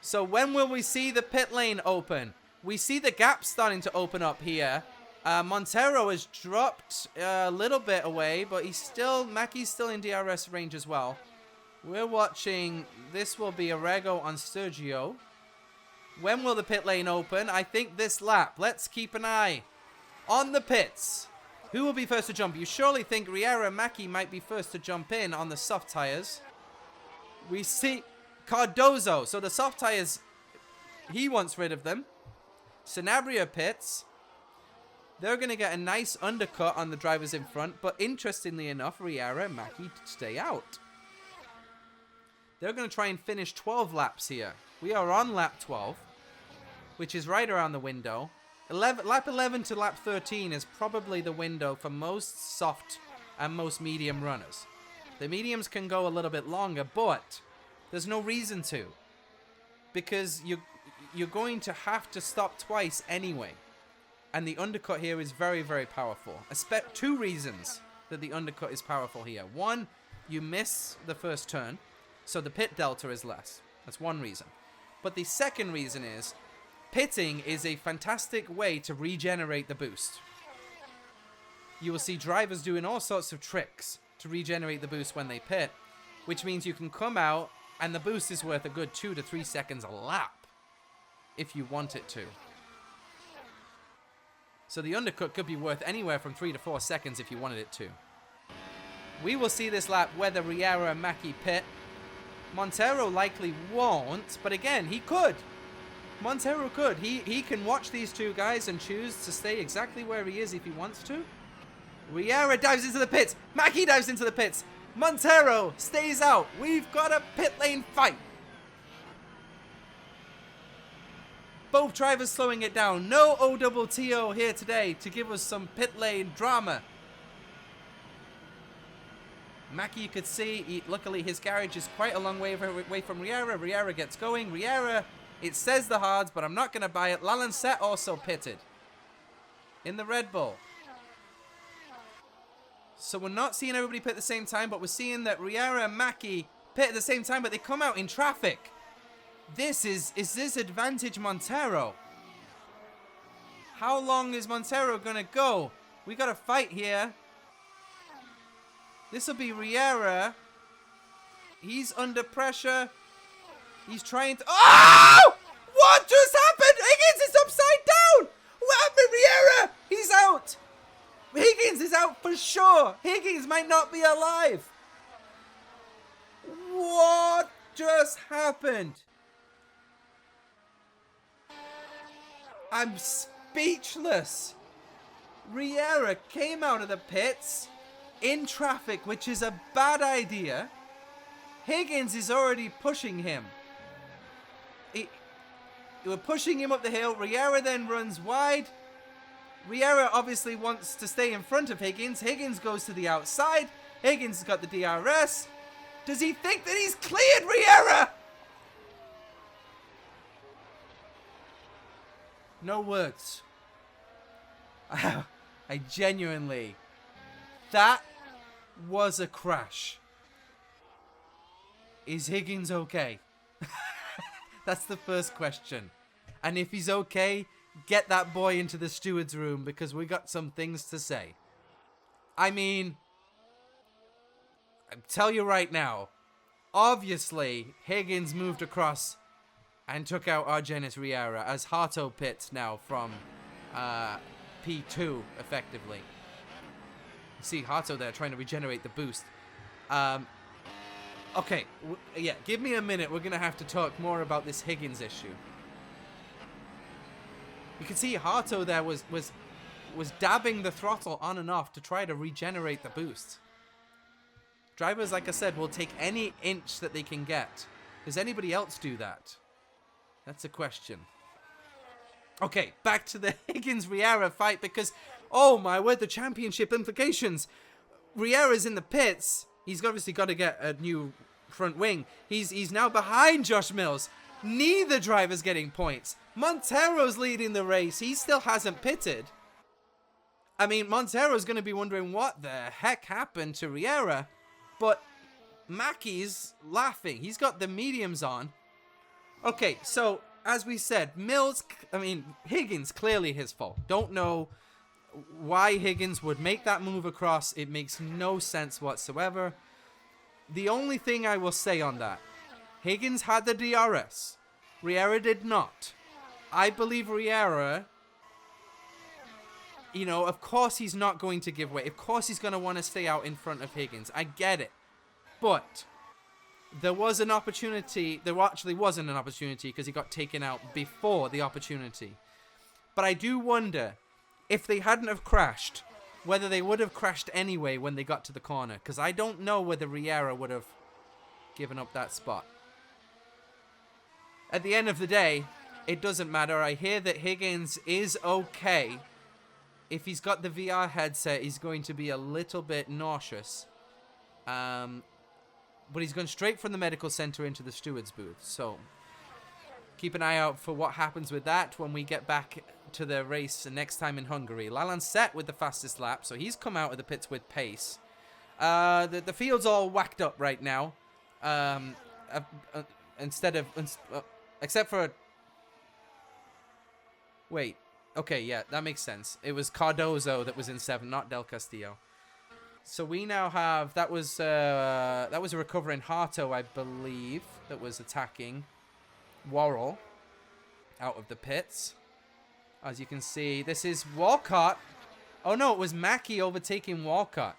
So when will we see the pit lane open? We see the gap starting to open up here. Montero has dropped a little bit away, but Mackey's still in DRS range as well. We're watching, this will be Arego on Sergio. When will the pit lane open? I think this lap. Let's keep an eye on the pits. Who will be first to jump? You surely think Riera and Mackey might be first to jump in on the soft tires. We see Cardozo. So the soft tires, he wants rid of them. Sanabria pits. They're going to get a nice undercut on the drivers in front. But interestingly enough, Riera and Mackey stay out. They're going to try and finish 12 laps here. We are on lap 12, which is right around the window. Lap 11 to lap 13 is probably the window for most soft and most medium runners. The mediums can go a little bit longer, but there's no reason to. Because you're going to have to stop twice anyway. And the undercut here is very, very powerful. Two reasons that the undercut is powerful here. One, you miss the first turn, so the pit delta is less. That's one reason. But the second reason is, pitting is a fantastic way to regenerate the boost. You will see drivers doing all sorts of tricks to regenerate the boost when they pit, which means you can come out and the boost is worth a good 2 to 3 seconds a lap if you want it to. So the undercut could be worth anywhere from 3 to 4 seconds if you wanted it to. We will see this lap whether Riera and Mackey pit. Montero likely won't, but again, he could. Montero could. He can watch these two guys and choose to stay exactly where he is if he wants to. Riera dives into the pits. Mackey dives into the pits. Montero stays out. We've got a pit lane fight. Both drivers slowing it down. No OTTO here today to give us some pit lane drama. Mackey, you could see, luckily his garage is quite a long way away from Riera. Riera gets going. Riera, it says the hards, but I'm not going to buy it. Lalancet also pitted in the Red Bull. So we're not seeing everybody pit at the same time, but we're seeing that Riera and Mackey pit at the same time, but they come out in traffic. Is this advantage Montero? How long is Montero going to go? We got a fight here. This will be Riera. He's under pressure. He's trying to... Oh! What just happened? Higgins is upside down! What happened, Riera? He's out. Higgins is out for sure. Higgins might not be alive. What just happened? I'm speechless. Riera came out of the pits in traffic, which is a bad idea. Higgins is already pushing him. We're pushing him up the hill. Riera then runs wide. Riera obviously wants to stay in front of Higgins. Higgins goes to the outside. Higgins has got the DRS. Does he think that he's cleared Riera? No words. I genuinely... That was a crash. Is Higgins okay? That's the first question. And if he's okay, get that boy into the steward's room because we got some things to say. I mean, I'll tell you right now, obviously Higgins moved across and took out our Janos Riera as Harto pits now from P2 effectively. You see Harto there trying to regenerate the boost. Okay, yeah, give me a minute. We're going to have to talk more about this Higgins issue. You can see Harto there was dabbing the throttle on and off to try to regenerate the boost. Drivers, like I said, will take any inch that they can get. Does anybody else do that? That's a question. Okay, back to the Higgins-Riera fight because, oh my word, the championship implications. Riera's in the pits. He's obviously got to get a new front wing. He's now behind Josh Mills. Neither driver's getting points. Montero's leading the race. He still hasn't pitted. I mean, Montero's going to be wondering what the heck happened to Riera. But Mackey's laughing. He's got the mediums on. Okay, so as we said, Higgins, clearly his fault. Don't know why Higgins would make that move across. It makes no sense whatsoever. The only thing I will say on that, Higgins had the DRS. Riera did not. I believe Riera, of course he's not going to give way. Of course he's going to want to stay out in front of Higgins. I get it. But there was an opportunity. There actually wasn't an opportunity because he got taken out before the opportunity. But I do wonder if they hadn't have crashed, whether they would have crashed anyway when they got to the corner. Because I don't know whether Riera would have given up that spot. At the end of the day, it doesn't matter. I hear that Higgins is okay. If he's got the VR headset, he's going to be a little bit nauseous. But he's going straight from the medical center into the steward's booth. So keep an eye out for what happens with that when we get back to the race next time in Hungary. Lalan's set with the fastest lap, so he's come out of the pits with pace. The field's all whacked up right now. Except for... Wait. Okay, yeah, that makes sense. It was Cardozo that was in 7, not Del Castillo. So we now have... That was a recovering Harto, I believe, that was attacking Worrell out of the pits. As you can see, this is Walcott. Oh, no, it was Mackey overtaking Walcott.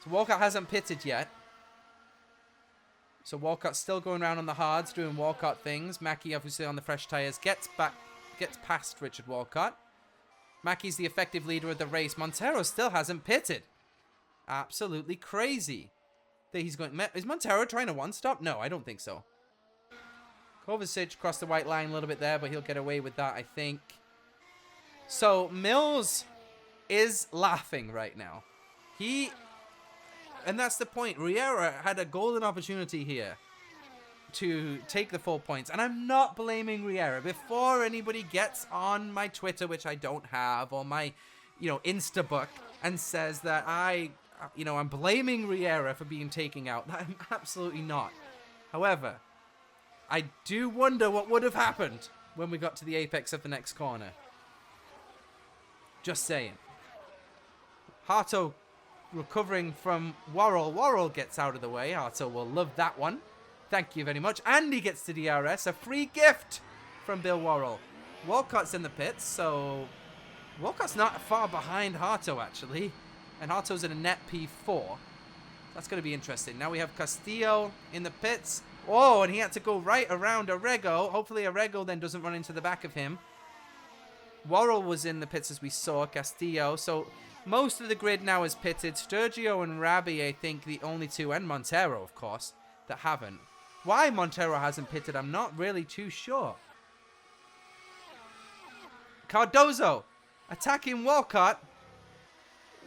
So Walcott hasn't pitted yet. So Walcott's still going around on the hards, doing Walcott things. Mackey, obviously, on the fresh tyres, gets past Richard Walcott. Mackey's the effective leader of the race. Montero still hasn't pitted. Absolutely crazy. Is Montero trying to one-stop? No, I don't think so. Kovacic crossed the white line a little bit there, but he'll get away with that, I think. So Mills is laughing right now. And that's the point. Riera had a golden opportunity here to take the full points. And I'm not blaming Riera. Before anybody gets on my Twitter, which I don't have, or my, Instabook, and says that I'm blaming Riera for being taken out. I'm absolutely not. However, I do wonder what would have happened when we got to the apex of the next corner. Just saying. Harto recovering from Worrell. Worrell gets out of the way. Harto will love that one. Thank you very much. And he gets the DRS. A free gift from Bill Worrell. Walcott's in the pits, so Walcott's not far behind Harto, actually. And Harto's in a net P4. That's going to be interesting. Now we have Castillo in the pits. Oh, and he had to go right around Arrego. Hopefully Arrego then doesn't run into the back of him. Worrell was in the pits as we saw. Castillo. So most of the grid now is pitted. Sturgio and Rabi, I think, the only two. And Montero, of course, that haven't. Why Montero hasn't pitted, I'm not really too sure. Cardozo attacking Walcott.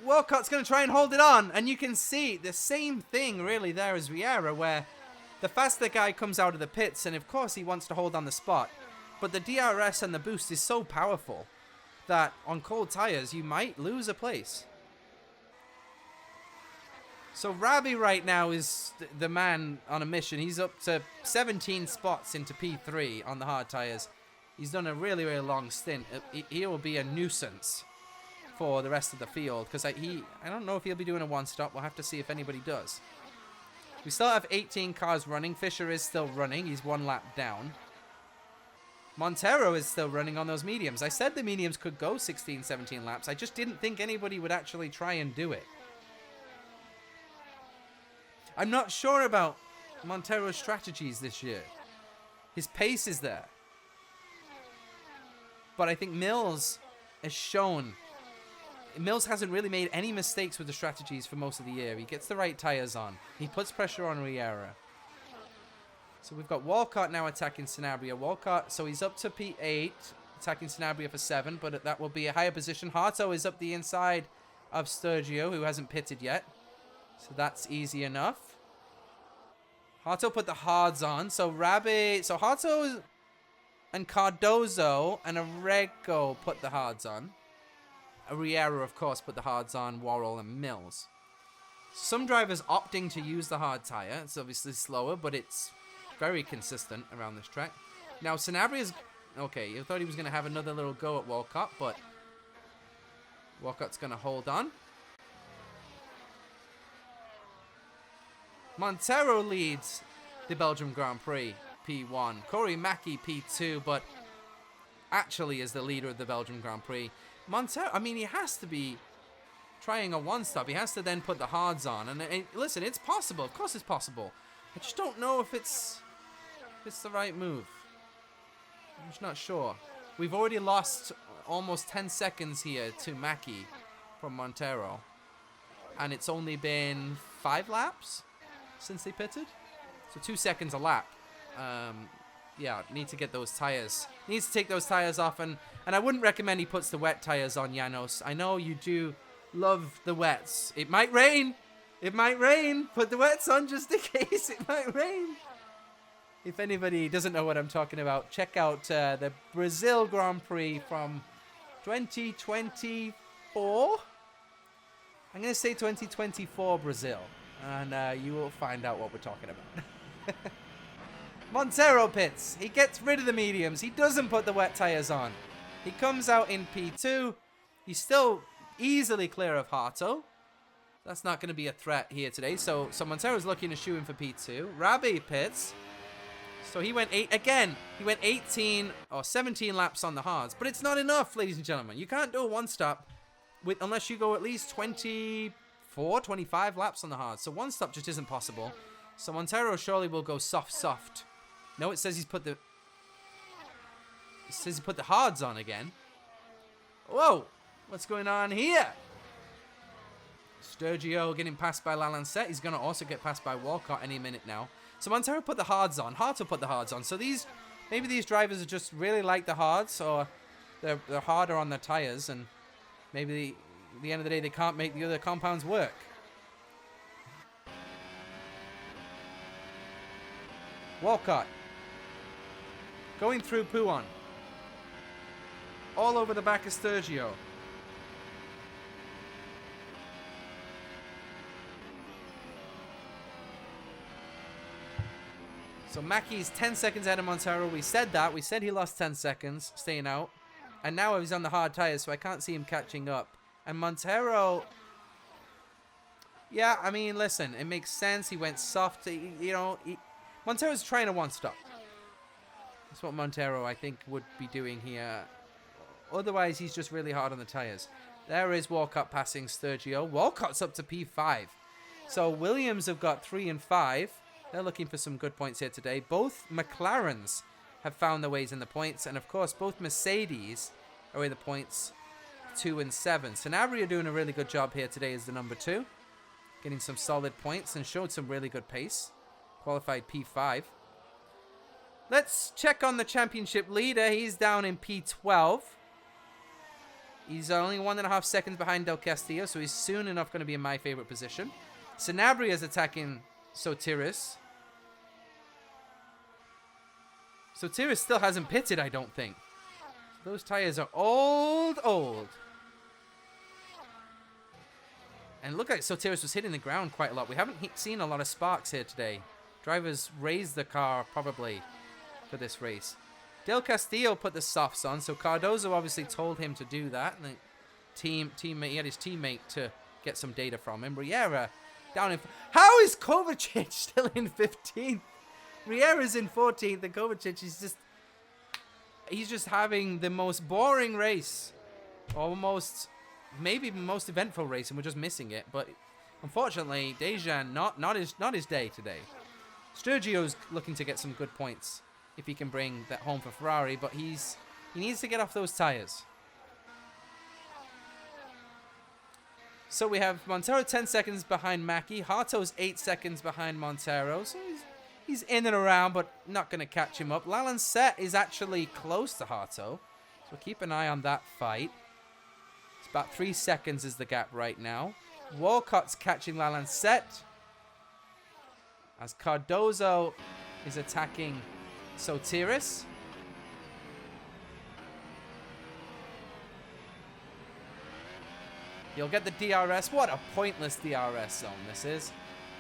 Walcott's going to try and hold it on. And you can see the same thing really there as Riera, where the faster guy comes out of the pits, and of course he wants to hold on the spot. But the DRS and the boost is so powerful that on cold tires, you might lose a place. So Rabi right now is the man on a mission. He's up to 17 spots into P3 on the hard tires. He's done a really, really long stint. He will be a nuisance for the rest of the field, because I don't know if he'll be doing a one-stop. We'll have to see if anybody does. We still have 18 cars running. Fisher is still running. He's 1 lap down. Montero is still running on those mediums. I said the mediums could go 16, 17 laps. I just didn't think anybody would actually try and do it. I'm not sure about Montero's strategies this year. His pace is there. But I think Mills has shown... Mills hasn't really made any mistakes with the strategies for most of the year. He gets the right tires on. He puts pressure on Riera. So we've got Walcott now attacking Sanabria. Walcott, so he's up to P8, attacking Sanabria for 7, but that will be a higher position. Harto is up the inside of Sturgio, who hasn't pitted yet. So that's easy enough. Harto put the hards on. So Harto and Cardozo and Arego put the hards on. Riera, of course, put the hards on. Worrell and Mills. Some drivers opting to use the hard tire. It's obviously slower, but it's very consistent around this track. Now, Sanabria's... Okay, you thought he was going to have another little go at Walcott, but Walcott's going to hold on. Montero leads the Belgium Grand Prix, P1. Corey Mackey, P2, but actually is the leader of the Belgium Grand Prix. Montero, I mean, he has to be trying a one-stop. He has to then put the hards on. And listen, it's possible. Of course it's possible. I just don't know if it's the right move. I'm just not sure. We've already lost almost 10 seconds here to Mackey from Montero. And it's only been 5 laps since they pitted. So 2 seconds a lap. Yeah, need to get those tires. Needs to take those tires off. And I wouldn't recommend he puts the wet tires on, Janos. I know you do love the wets. It might rain. It might rain. Put the wets on just in case it might rain. If anybody doesn't know what I'm talking about, check out the Brazil Grand Prix from 2024. I'm going to say 2024 Brazil. And you will find out what we're talking about. Montero pits. He gets rid of the mediums. He doesn't put the wet tires on. He comes out in P2. He's still easily clear of Harto. That's not going to be a threat here today. So Montero's looking to shoe in for P2. Rabi pits. So he went 8 again. He went 18 or 17 laps on the hards. But it's not enough, ladies and gentlemen. You can't do a one-stop unless you go at least 24, 25 laps on the hards. So one-stop just isn't possible. So Montero surely will go soft. No, it says he put the hards on again. Whoa! What's going on here? Sturgio getting passed by Lalancette. He's going to also get passed by Walcott any minute now. So Montero put the hards on. Harto put the hards on. So maybe these drivers are just really like the hards, or they're harder on their tires, and maybe at the end of the day they can't make the other compounds work. Walcott going through Pouon. All over the back of Sturgio. So Mackey's 10 seconds ahead of Montero. We said that. We said he lost 10 seconds staying out. And now he's on the hard tires, so I can't see him catching up. And Montero... Yeah, I mean, listen, it makes sense. He went soft. Montero's trying a one-stop. That's what Montero, I think, would be doing here. Otherwise, he's just really hard on the tires. There is Walcott passing Sturgio. Walcott's up to P5. So Williams have got 3 and 5. They're looking for some good points here today. Both McLarens have found their ways in the points. And, of course, both Mercedes are in the points 2 and 7. Sanabria doing a really good job here today as the number 2. Getting some solid points and showed some really good pace. Qualified P5. Let's check on the championship leader. He's down in P12. He's only 1.5 seconds behind Del Castillo, so he's soon enough going to be in my favorite position. Sanabria is attacking Sotiris. Sotiris still hasn't pitted, I don't think. Those tires are old, old. And look like Sotiris was hitting the ground quite a lot. We haven't seen a lot of sparks here today. Drivers raised the car probably for this race. Del Castillo put the softs on, so Cardozo obviously told him to do that. And the teammate, he had his teammate to get some data from him. Riera down in... How is Kovacic still in 15th? Riera's in 14th, and Kovacic is just... He's just having the most boring race. Almost... Maybe the most eventful race, and we're just missing it. But unfortunately, Dejan, not his day today. Sturgio's looking to get some good points if he can bring that home for Ferrari, but he needs to get off those tires. So we have Montero 10 seconds behind Mackie. Harto's 8 seconds behind Montero. So he's in and around, but not going to catch him up. Lalancet is actually close to Harto, so keep an eye on that fight. It's about 3 seconds is the gap right now. Walcott's catching Lalancet as Cardozo is attacking Sotiris. You'll get the DRS. What a pointless DRS zone this is.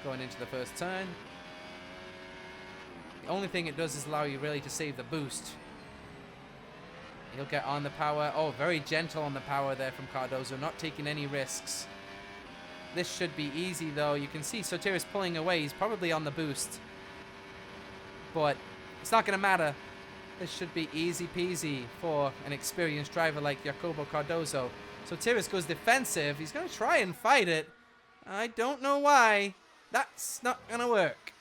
Going into the first turn. The only thing it does is allow you really to save the boost. He'll get on the power. Oh, very gentle on the power there from Cardozo. Not taking any risks. This should be easy though. You can see Sotiris pulling away. He's probably on the boost. But it's not going to matter. This should be easy peasy for an experienced driver like Jacobo Cardozo. Sotiris goes defensive. He's going to try and fight it. I don't know why. That's not going to work.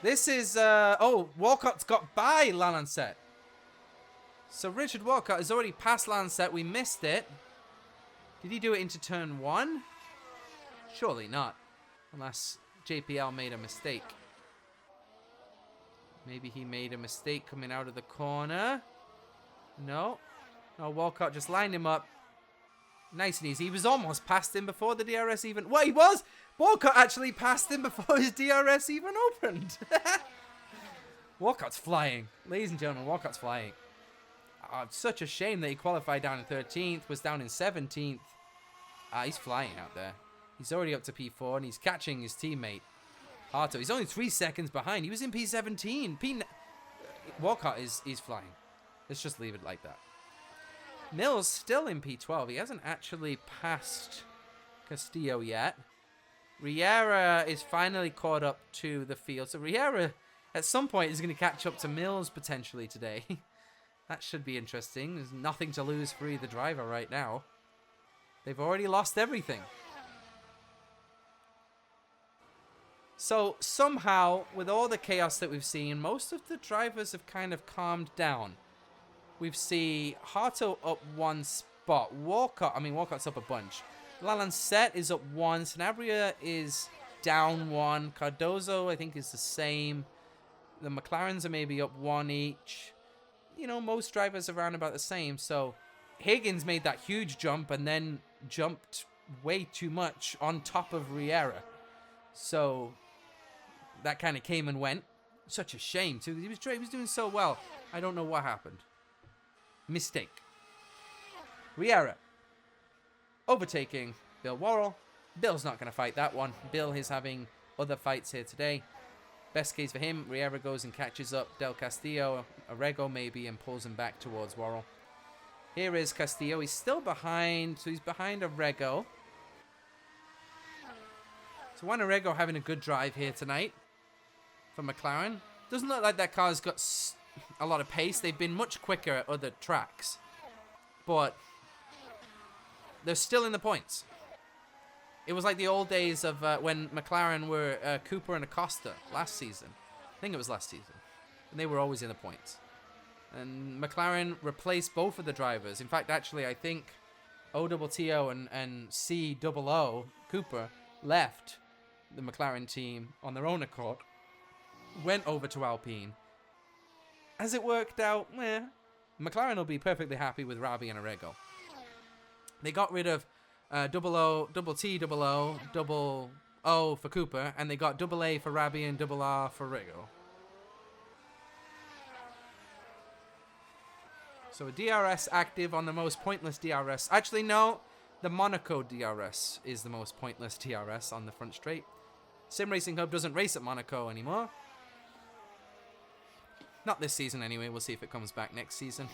This is... oh, Walcott's got by Lalancet. So Richard Walcott has already passed Lalancet. We missed it. Did he do it into turn 1? Surely not. Unless JPL made a mistake. Maybe he made a mistake coming out of the corner. No. No, Walcott just lined him up. Nice and easy. He was almost past him before the DRS even... What, he was? Walcott actually passed him before his DRS even opened. Walcott's flying. Ladies and gentlemen, Walcott's flying. Oh, it's such a shame that he qualified down in 13th, was down in 17th. He's flying out there. He's already up to P4, and he's catching his teammate, Harto. He's only 3 seconds behind. He was in P17. Walcott is flying. Let's just leave it like that. Mills still in P12. He hasn't actually passed Castillo yet. Riera is finally caught up to the field. So Riera, at some point, is going to catch up to Mills potentially today. That should be interesting. There's nothing to lose for either driver right now. They've already lost everything. So somehow, with all the chaos that we've seen, most of the drivers have kind of calmed down. We've seen Harto up 1 spot. Walcott's up a bunch. Lalancet is up 1. Sanabria is down 1. Cardozo, I think, is the same. The McLarens are maybe up 1 each. You know, most drivers are around about the same. So Higgins made that huge jump and then jumped way too much on top of Riera. So that kind of came and went. Such a shame, too. He was doing so well. I don't know what happened. Mistake. Riera overtaking Bill Worrell. Bill's not going to fight that one. Bill is having other fights here today. Best case for him, Riera goes and catches up Del Castillo, Arrego maybe, and pulls him back towards Worrell. Here is Castillo. He's still behind, so he's behind Arrego. So Juan Arrego having a good drive here tonight for McLaren. Doesn't look like that car's got a lot of pace. They've been much quicker at other tracks. But they're still in the points. It was like the old days of when McLaren were Cooper and Acosta last season. I think it was last season. And they were always in the points. And McLaren replaced both of the drivers. In fact, actually, I think OTTO and COO, Cooper, left the McLaren team on their own accord. Went over to Alpine. As it worked out, McLaren will be perfectly happy with Rabi and Arrego. They got rid of TOO, double O for Cooper, and they got double A for Rabi and double R for Arrego. So a DRS active on the most pointless DRS. Actually, no. The Monaco DRS is the most pointless DRS on the front straight. Sim Racing Hub doesn't race at Monaco anymore. Not this season anyway. We'll see if it comes back next season.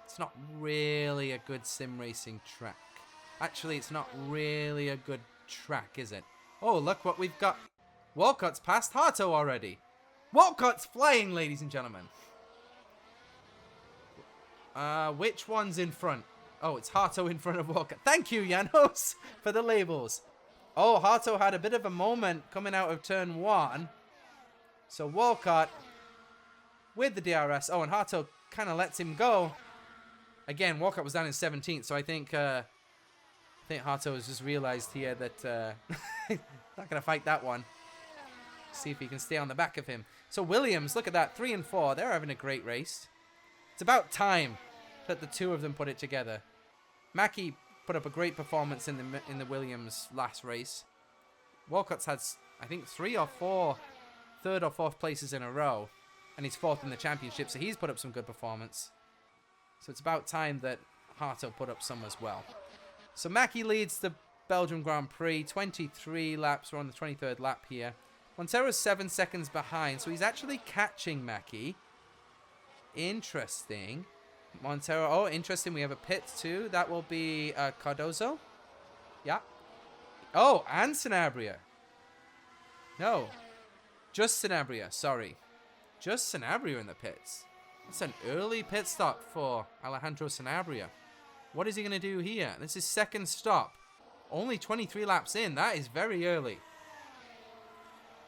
It's not really a good sim racing track. Actually, it's not really a good track, is it? Oh, look what we've got. Walcott's passed Harto already. Walcott's flying, ladies and gentlemen. Which one's in front? Oh, it's Harto in front of Walcott. Thank you, Janos, for the labels. Oh, Harto had a bit of a moment coming out of turn 1. So Walcott with the DRS. Oh, and Harto kind of lets him go. Again, Walcott was down in 17th, so I think Harto has just realized here that not going to fight that one. See if he can stay on the back of him. So Williams, look at that, 3 and 4. They're having a great race. It's about time that the two of them put it together. Mackey put up a great performance in the Williams last race. Walcott's had, I think, 3 or 4 third or fourth places in a row, and he's 4th in the championship, so he's put up some good performance. So it's about time that Harto put up some as well. So Mackey leads the Belgian Grand Prix, 23 laps. We're on the 23rd lap here. Montero's 7 seconds behind, so he's actually catching Mackey. Interesting. Montero, oh, interesting. We have a pit too. That will be Cardozo. Yeah. Oh, and Sanabria. No. Just Sanabria, sorry. Just Sanabria in the pits. That's an early pit stop for Alejandro Sanabria. What is he going to do here? This is second stop. Only 23 laps in. That is very early.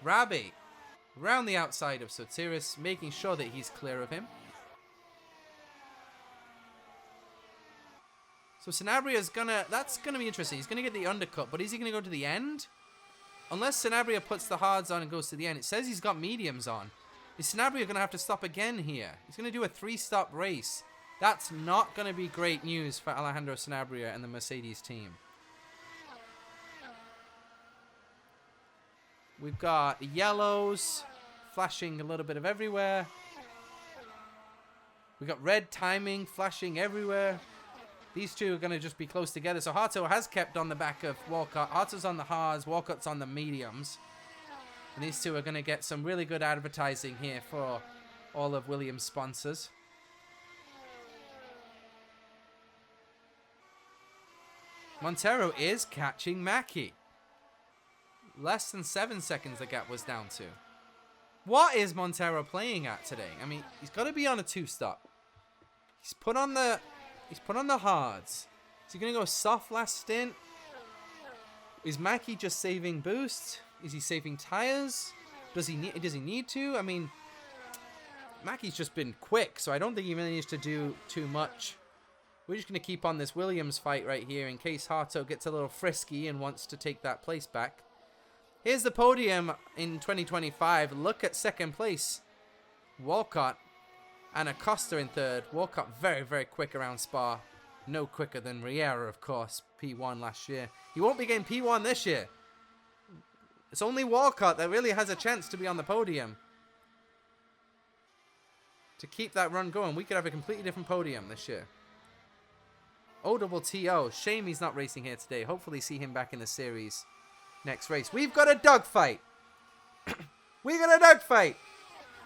Rabi around the outside of Sotiris, making sure that he's clear of him. So Sanabria's that's gonna be interesting. He's gonna get the undercut, but is he gonna go to the end? Unless Sanabria puts the hards on and goes to the end. It says he's got mediums on. Is Sanabria gonna have to stop again here? He's gonna do a 3-stop race. That's not gonna be great news for Alejandro Sanabria and the Mercedes team. We've got yellows flashing a little bit of everywhere. We've got red timing flashing everywhere. These two are going to just be close together. So Harto has kept on the back of Walcott. Harto's on the hards. Walcott's on the mediums. And these two are going to get some really good advertising here for all of Williams' sponsors. Montero is catching Mackey. Less than 7 seconds the gap was down to. What is Montero playing at today? I mean, he's got to be on a 2-stop. He's put on the hards. Is he going to go soft last stint? Is Mackey just saving boost? Is he saving tires? Does he need to? I mean, Mackey's just been quick, so I don't think he really needs to do too much. We're just going to keep on this Williams fight right here in case Harto gets a little frisky and wants to take that place back. Here's the podium in 2025. Look at second place. Walcott and Acosta in third. Walcott very, very quick around Spa. No quicker than Riera, of course. P1 last year. He won't be getting P1 this year. It's only Walcott that really has a chance to be on the podium. To keep that run going, we could have a completely different podium this year. OTTO. Shame he's not racing here today. Hopefully see him back in the series next race. We've got a dogfight. We got a dogfight.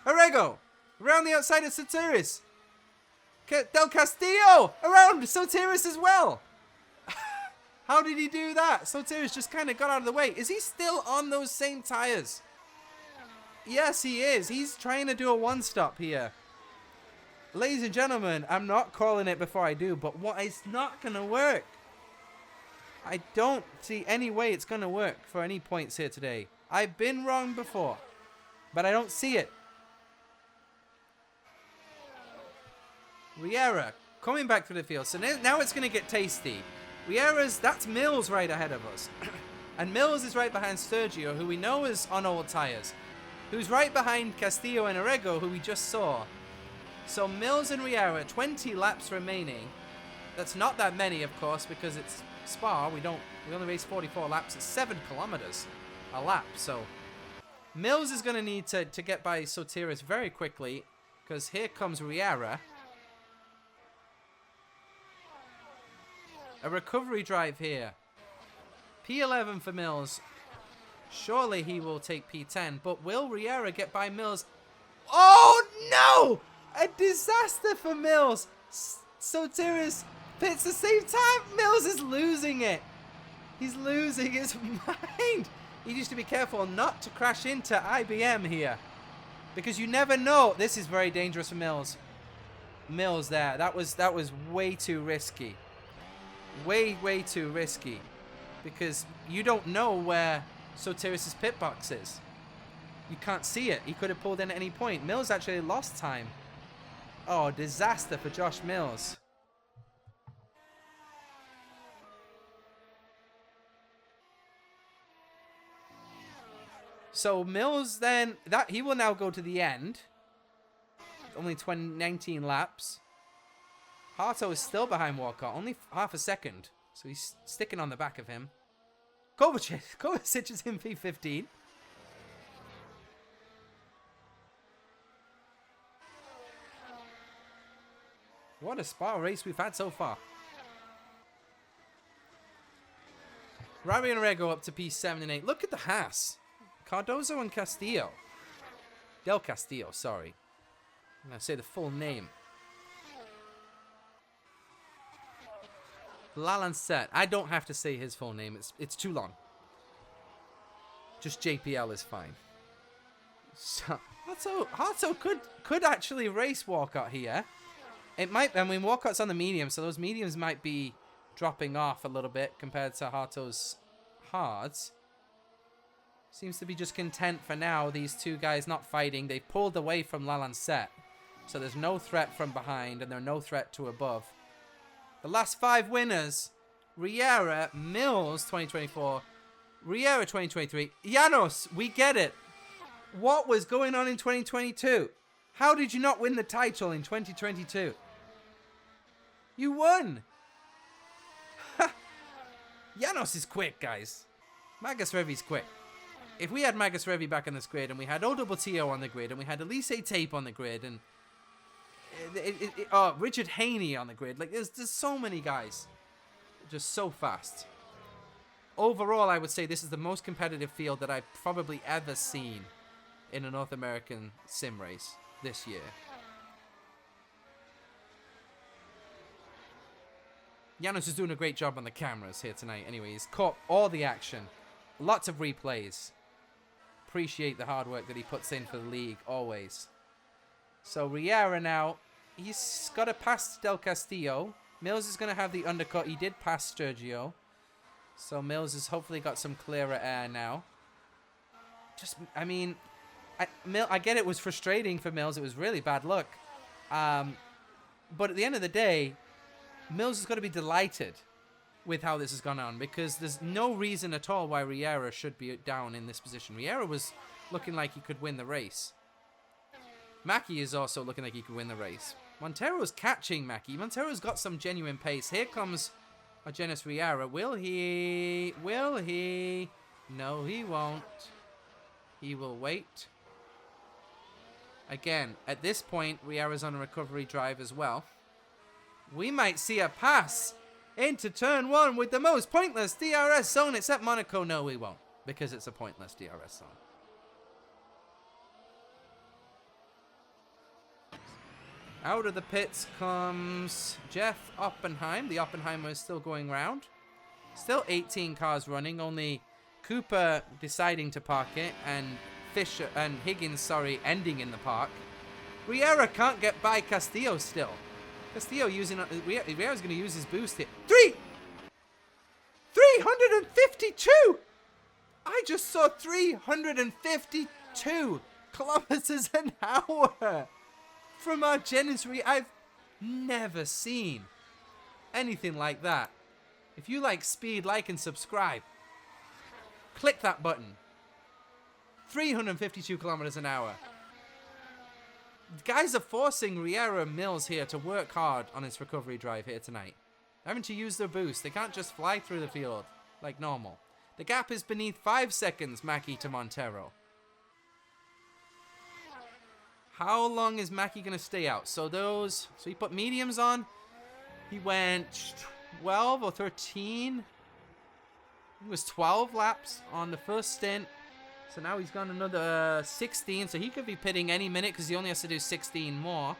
Arrego around the outside of Sotiris. Del Castillo around Sotiris as well. How did he do that? Sotiris just kind of got out of the way. Is he still on those same tires? Yes, he is. He's trying to do a 1-stop here. Ladies and gentlemen, I'm not calling it before I do, but it's not going to work. I don't see any way it's going to work for any points here today. I've been wrong before, but I don't see it. Riera coming back through the field. So now it's going to get tasty. That's Mills right ahead of us. And Mills is right behind Sergio, who we know is on old tires. Who's right behind Castillo and Arrego, who we just saw. So Mills and Riera, 20 laps remaining. That's not that many, of course, because it's Spa. We only race 44 laps. It's 7 kilometers a lap. So Mills is going to need to get by Sotiris very quickly, because here comes Riera. A recovery drive here. P11 for Mills. Surely he will take P10, but will Riera get by Mills? Oh no! A disaster for Mills. Sotiris pits the same time. Mills is losing it. He's losing his mind. He needs to be careful not to crash into IBM here, because you never know. This is very dangerous for Mills. Mills there. That was way too risky. Way too risky, because you don't know where Sotiris' pit box is. You can't see it. He could have pulled in at any point. Mills actually lost time. Oh, disaster for Josh Mills. So Mills then, that he will now go to the end. Only 19 laps. Harto is still behind Walcott, only half a second. So he's sticking on the back of him. Kovacic is in P15. What a Spa race we've had so far. Rabi and Rego up to P7 and 8. Look at the Haas. Cardozo and Castillo. Del Castillo, sorry. I'm going to say the full name. Lalancet. I don't have to say his full name. It's too long. Just JPL is fine. So, Harto could actually race Walcott here. It might. I mean, Walcott's on the medium, so those mediums might be dropping off a little bit compared to Harto's hards. Seems to be just content for now. These two guys not fighting. They pulled away from Lalancet, so there's no threat from behind, and there's no threat to above. The last 5 winners: Riera, Mills 2024, Riera 2023, Janos. We get it. What was going on in 2022? How did you not win the title in 2022? You won. Janos is quick, guys. Magasrevy's quick. If we had Magasrevy back on this grid, and we had Odobotillo on the grid, and we had Elise Tape on the grid, and Richard Haney on the grid, like there's so many guys, just so fast. Overall, I would say this is the most competitive field that I've probably ever seen in a North American sim race this year. Janos is doing a great job on the cameras here tonight. Anyway, he's caught all the action. Lots of replays. Appreciate the hard work that he puts in for the league, always. So Riera now, he's got to pass Del Castillo. Mills is going to have the undercut. He did pass Sturgio. So Mills has hopefully got some clearer air now. I mean, I get it was frustrating for Mills. It was really bad luck. But at the end of the day, Mills has got to be delighted with how this has gone on, because there's no reason at all why Riera should be down in this position. Riera was looking like he could win the race. Mackie is also looking like he could win the race. Montero's catching Mackie. Montero's got some genuine pace. Here comes Janos Riera. Will he? Will he? No, he won't. He will wait. Again, at this point, Riera's on a recovery drive as well. We might see a pass into turn 1 with the most pointless DRS zone, except Monaco. No, we won't, because it's a pointless DRS zone. Out of the pits comes Jeff Oppenheim. The Oppenheimer is still going round. Still 18 cars running, only Cooper deciding to park it, and Fisher and Higgins, ending in the park. Riera can't get by Castillo still. Castillo Riera's going to use his boost here. 352! I just saw 352 kilometers an hour from our Janos. I've never seen anything like that. If you like speed, like and subscribe. Click that button. 352 kilometers an hour. Guys are forcing Riera and Mills here to work hard on his recovery drive here tonight. Having to use their boost. They can't just fly through the field like normal. The gap is beneath 5 seconds, Mackie to Montero. How long is Mackie going to stay out? So he put mediums on. He went 12 or 13. It was 12 laps on the first stint. So now he's gone another 16. So he could be pitting any minute because he only has to do 16 more.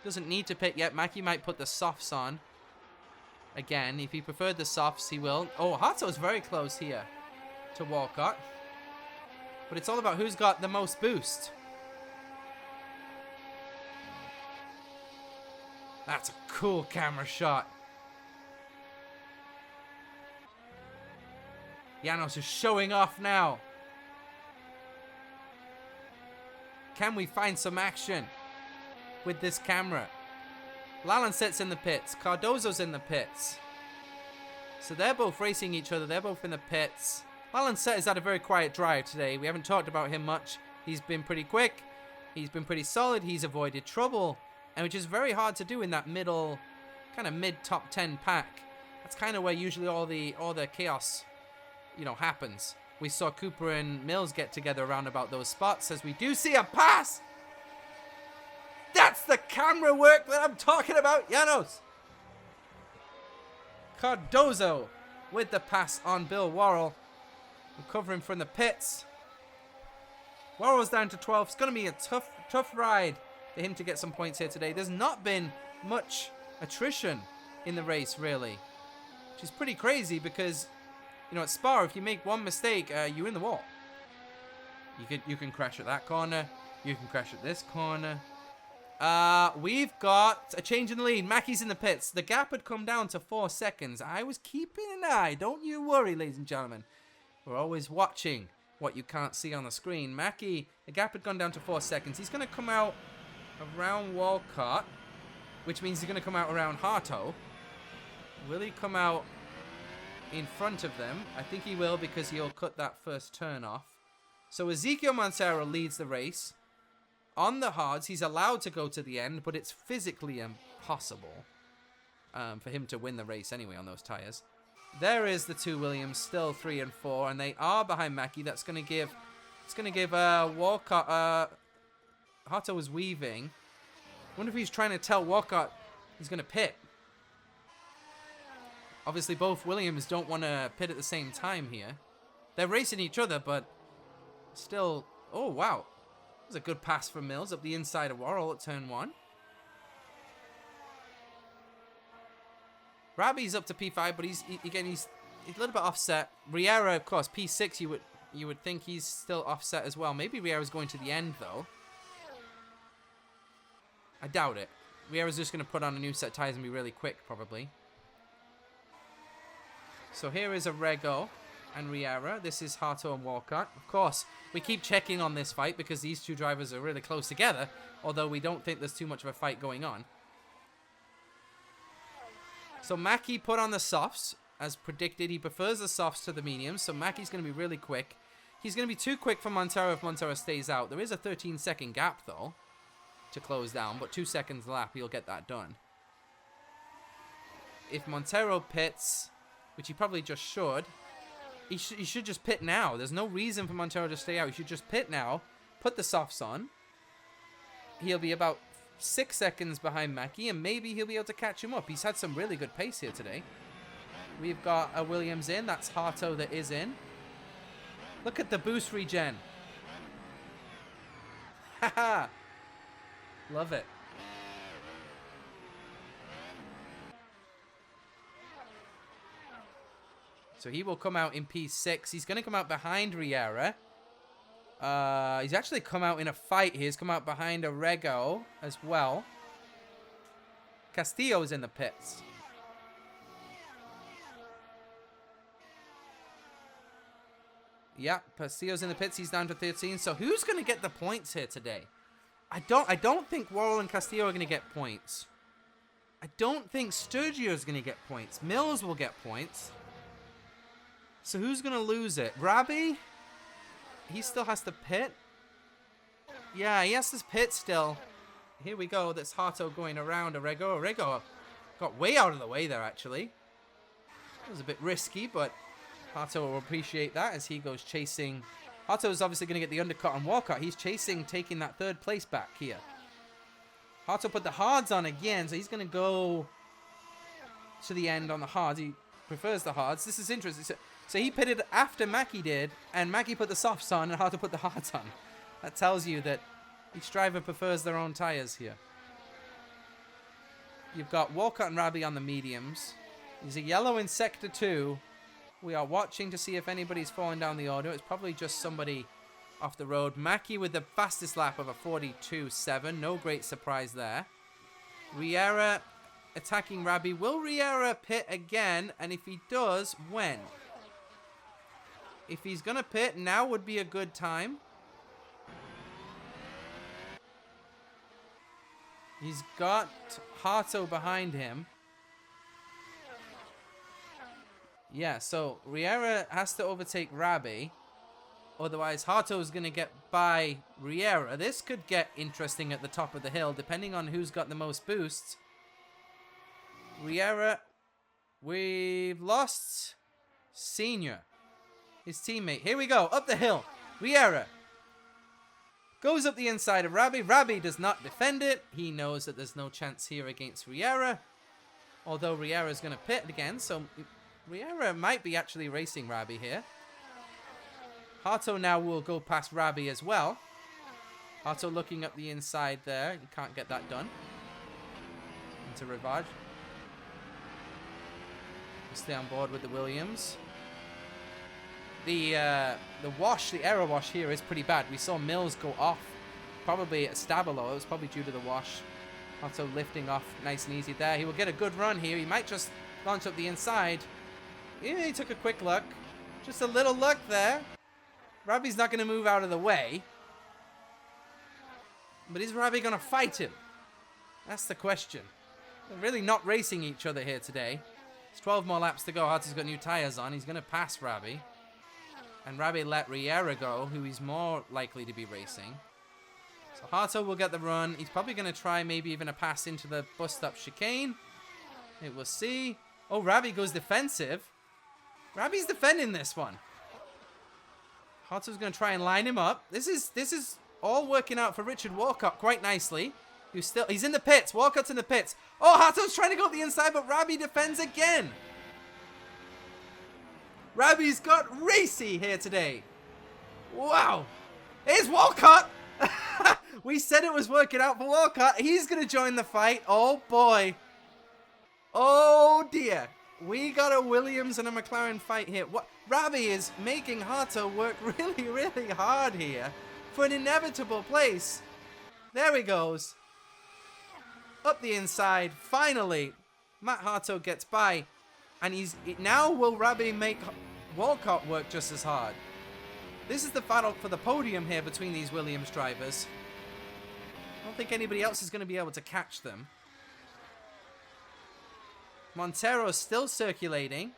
Doesn't need to pit yet. Mathew might put the softs on. Again, if he preferred the softs, he will. Oh, Harto's very close here to Walcott. But it's all about who's got the most boost. That's a cool camera shot. Janos is showing off now. Can we find some action with this camera? Lalenset's in the pits. Cardozo's in the pits. So they're both racing each other. They're both in the pits. Lalenset has had a very quiet drive today. We haven't talked about him much. He's been pretty quick. He's been pretty solid. He's avoided trouble. And which is very hard to do in that middle, kind of mid top 10 pack. That's kind of where usually all the chaos, you know, happens. We saw Cooper and Mills get together around about those spots as we do see a pass. That's the camera work that I'm talking about, Janos. Cardozo with the pass on Bill Worrell. Recovering from the pits. Worrell's down to 12. It's going to be a tough ride for him to get some points here today. There's not been much attrition in the race, really. Which is pretty crazy because, you know, at Spa, if you make one mistake, you're in the wall. You can crash at that corner. You can crash at this corner. We've got a change in the lead. Mackey's in the pits. The gap had come down to 4 seconds. I was keeping an eye. Don't you worry, ladies and gentlemen. We're always watching what you can't see on the screen. Mackey, the gap had gone down to 4 seconds. He's going to come out around Walcott, which means he's going to come out around Harto. Will he come out in front of them? I think he will because he'll cut that first turn off. So Ezekiel Montero leads the race. On the hards, he's allowed to go to the end, but it's physically impossible for him to win the race anyway on those tires. There is the two Williams, still 3 and 4, and they are behind Mackey. That's going to give, Walcott. Harto was weaving. Wonder if he's trying to tell Walcott he's going to pit. Obviously, both Williams don't want to pit at the same time here. They're racing each other, but still. Oh wow. That was a good pass from Mills up the inside of Worrell at turn 1. Rabi's up to P5, but he's a little bit offset. Riera, of course, P6. You would think he's still offset as well. Maybe Riera's going to the end though. I doubt it. Riera's just going to put on a new set of tires and be really quick, probably. So here is a Rego and Riera. This is Harto and Walcott. Of course, we keep checking on this fight because these two drivers are really close together, although we don't think there's too much of a fight going on. So Mackey put on the softs, as predicted. He prefers the softs to the mediums, so Mackey's going to be really quick. He's going to be too quick for Montero if Montero stays out. There is a 13-second gap, though, to close down, but 2 seconds lap, he'll get that done. If Montero pits, which he probably just should, he should just pit now. There's no reason for Montero to stay out. He should just pit now, put the softs on. He'll be about 6 seconds behind Mackey, and maybe he'll be able to catch him up. He's had some really good pace here today. We've got a Williams in. That's Harto that is in. Look at the boost regen. Haha. Love it. So he will come out in P6. He's going to come out behind Riera. He's actually come out in a fight here. He's come out behind a Rego as well. Castillo's in the pits. Yeah, Castillo's in the pits. He's down to 13. So who's going to get the points here today? I don't think Worrell and Castillo are going to get points. I don't think Sturgio is going to get points. Mills will get points. So who's going to lose it? Rabi? He still has to pit? Yeah, he has to pit still. Here we go. That's Harto going around Orego. Orego got way out of the way there, actually. It was a bit risky, but Harto will appreciate that as he goes chasing. Harto is obviously going to get the undercut on Walcott. He's chasing, taking that 3rd place back here. Harto put the hards on again, so he's going to go to the end on the hards. He prefers the hards. This is interesting. So he pitted after Mackie did, and Mackie put the softs on and Hartley put the hards on. That tells you that each driver prefers their own tyres here. You've got Walcott and Rabi on the mediums. There's a yellow in Sector 2. We are watching to see if anybody's falling down the order. It's probably just somebody off the road. Mackie with the fastest lap of a 42.7. No great surprise there. Riera attacking Rabi. Will Riera pit again? And if he does, when? If he's going to pit, now would be a good time. He's got Harto behind him. Yeah, so Riera has to overtake Rabi. Otherwise, Harto is going to get by Riera. This could get interesting at the top of the hill, depending on who's got the most boosts. Riera, we've lost Senior, his teammate. Here we go, up the hill. Riera goes up the inside of Rabi. Rabi does not defend it. He knows that there's no chance here against Riera. Although Riera is going to pit again, so Riera might be actually racing Rabi here. Harto now will go past Rabi as well. Harto looking up the inside there. You can't get that done. Into Rivage. Stay on board with the Williams. The wash, the error wash here is pretty bad. We saw Mills go off, probably at Stavelot. It was probably due to the wash. Harto lifting off nice and easy there. He will get a good run here. He might just launch up the inside. Yeah, he took a quick look. Just a little look there. Rabi's not going to move out of the way. But is Rabi going to fight him? That's the question. They're really not racing each other here today. There's 12 more laps to go. Harto's got new tyres on. He's going to pass Rabi. And Rabi let Riera go, who he's more likely to be racing. So Harto will get the run. He's probably going to try maybe even a pass into the bust-up chicane. It will see. Oh, Rabi goes defensive. Rabi's defending this one. Harto's going to try and line him up. This is all working out for Richard Walcott quite nicely. He's in the pits. Walcott's in the pits. Oh, Harto's trying to go up the inside, but Rabi defends again. Rabi's got racy here today. Wow. Here's Walcott. We said it was working out for Walcott. He's going to join the fight. Oh, boy. Oh, dear. We got a Williams and a McLaren fight here. What? Rabi is making Harto work really, really hard here for an inevitable place. There he goes. Up the inside. Finally, Matt Harto gets by. And now will Rabi make Walcott work just as hard? This is the battle for the podium here between these Williams drivers. I don't think anybody else is going to be able to catch them. Montero's still circulating.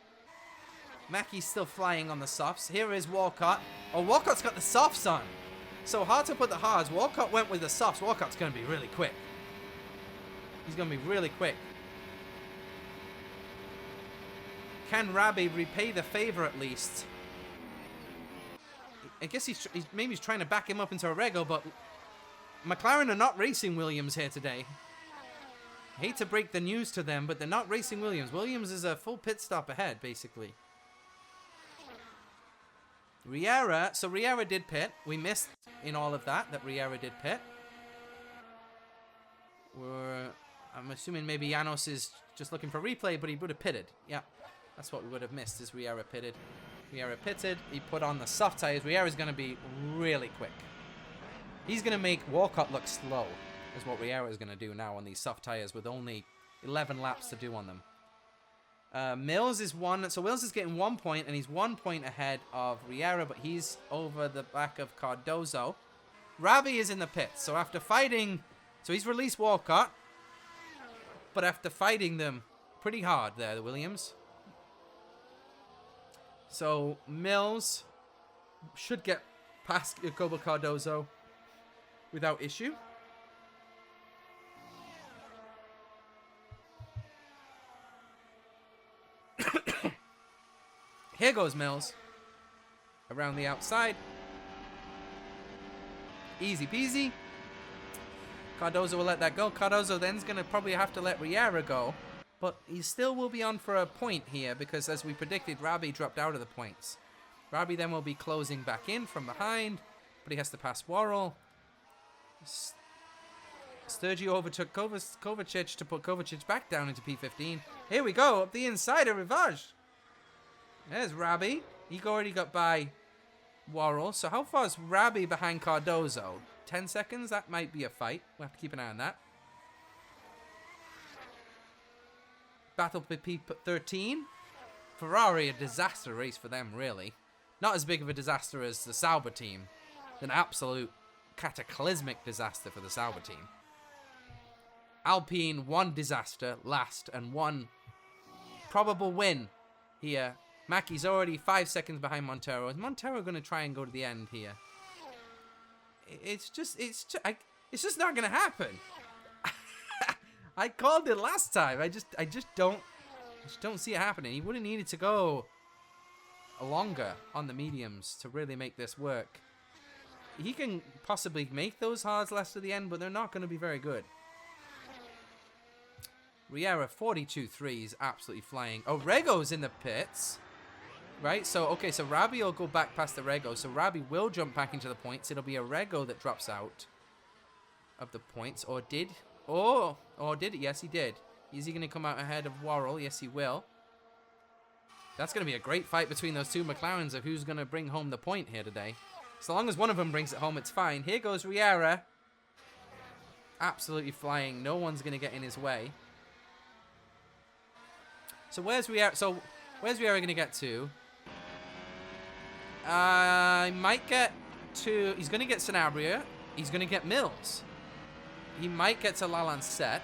Mackie's still flying on the softs. Here is Walcott. Oh, Walcott's got the softs on. So Harto put the hards. Walcott went with the softs. Walcott's going to be really quick. He's going to be really quick. Can Rabi repay the favor at least? I guess maybe he's trying to back him up into a rego, but McLaren are not racing Williams here today. I hate to break the news to them, but they're not racing Williams. Williams is a full pit stop ahead, basically. Riera. So Riera did pit. We missed in all of that Riera did pit. I'm assuming maybe Janos is just looking for replay, but he would have pitted. Yeah, that's what we would have missed is Riera pitted. Riera pitted. He put on the soft tires. Riera's going to be really quick. He's going to make Walcott look slow. Is what Riera is going to do now on these soft tires with only 11 laps to do on them. Mills is one. So Mills is getting 1 point, and he's 1 point ahead of Riera, but he's over the back of Cardozo. Rabi is in the pits. So after fighting, so he's released Walcott, but after fighting them pretty hard there, the Williams. So Mills should get past Jacobo Cardozo without issue. Here goes Mills. Around the outside. Easy peasy. Cardozo will let that go. Cardozo then's going to probably have to let Riera go. But he still will be on for a point here because, as we predicted, Rabi dropped out of the points. Rabi then will be closing back in from behind, but he has to pass Worrell. Sturgio overtook Kovacic to put Kovacic back down into P15. Here we go, up the inside of Rivage. There's Rabi. He already got by Worrell. So how far is Rabi behind Cardozo? 10 seconds? That might be a fight. We'll have to keep an eye on that. Battle for P13. Ferrari, a disaster race for them, really. Not as big of a disaster as the Sauber team. An absolute cataclysmic disaster for the Sauber team. Alpine, one disaster last and one probable win here. Mackey's already 5 seconds behind Montero. Is Montero going to try and go to the end here? It's just not going to happen. I called it last time. I just don't see it happening. He would have needed to go longer on the mediums to really make this work. He can possibly make those hards last to the end, but they're not going to be very good. Riera 42-3 is absolutely flying. Oh, Rego's in the pits. Right, so, okay, so Rabi will go back past the Rego. So Rabi will jump back into the points. It'll be a Rego that drops out of the points. Or did? Or did it? Yes, he did. Is he going to come out ahead of Worrell? Yes, he will. That's going to be a great fight between those two McLarens of who's going to bring home the point here today. So long as one of them brings it home, it's fine. Here goes Riera. Absolutely flying. No one's going to get in his way. So where's Riera going to get to? He might get to... He's going to get Sanabria. He's going to get Mills. He might get to Lalancette.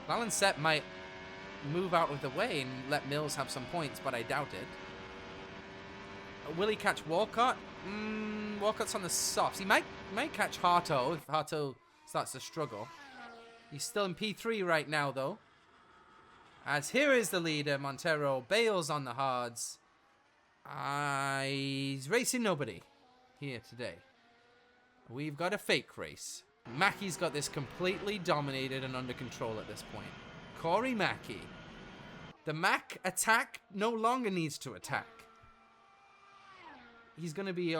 Lalancette might move out of the way and let Mills have some points, but I doubt it. Will he catch Walcott? Walcott's on the softs. He might catch Harto if Harto starts to struggle. He's still in P3 right now, though. As here is the leader, Montero. Bales on the hards. He's racing nobody here today. We've got a fake race. Mackey's got this completely dominated and under control at this point. Corey Mackey. The Mack attack no longer needs to attack. He's going to be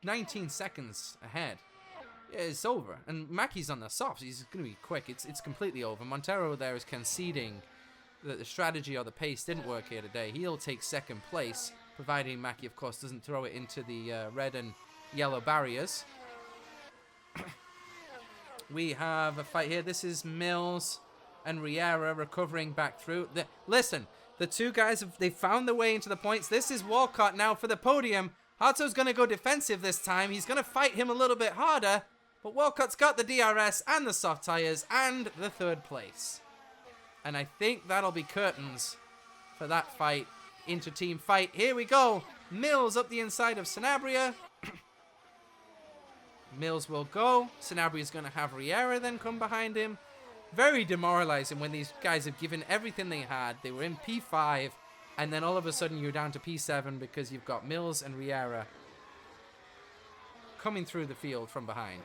19 seconds ahead. Yeah, it's over. And Mackey's on the softs. He's going to be quick. It's completely over. Montero there is conceding that the strategy or the pace didn't work here today. He'll take second place, providing Mackey, of course, doesn't throw it into the red and yellow barriers. We have a fight here. This is Mills and Riera recovering back through. Listen, the two guys, they found their way into the points. This is Walcott now for the podium. Harto's going to go defensive this time. He's going to fight him a little bit harder, but Walcott's got the DRS and the soft tires and the third place. And I think that'll be curtains for that fight, inter-team fight. Here we go. Mills up the inside of Sanabria. Mills will go. Sanabria's going to have Riera then come behind him. Very demoralizing when these guys have given everything they had. They were in P5, and then all of a sudden you're down to P7 because you've got Mills and Riera coming through the field from behind.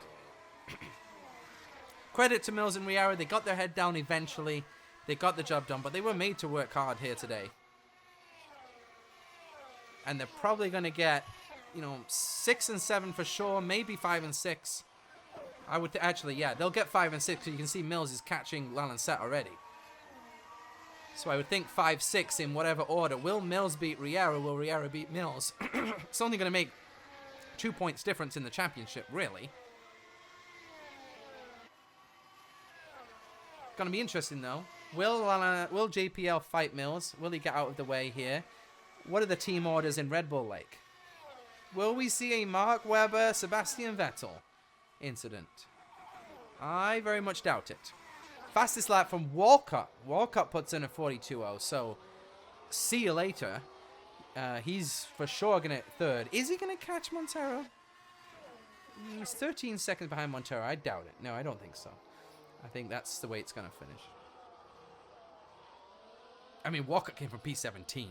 Credit to Mills and Riera. They got their head down eventually. They got the job done, but they were made to work hard here today. And they're probably going to get, 6 and 7 for sure, maybe 5 and 6. I would actually, yeah, they'll get 5 and 6 because you can see Mills is catching Lalancette already. So I would think 5, 6 in whatever order. Will Mills beat Riera? Will Riera beat Mills? It's only going to make 2 points difference in the championship, really. Going to be interesting, though. Will JPL fight Mills? Will he get out of the way here? What are the team orders in Red Bull like? Will we see a Mark Webber, Sebastian Vettel incident? I very much doubt it. Fastest lap from Walcott. Walcott puts in a 42.0, so see you later. He's for sure going to third. Is he going to catch Montero? He's 13 seconds behind Montero. I doubt it. No, I don't think so. I think that's the way it's going to finish. I mean, Walcott came from P17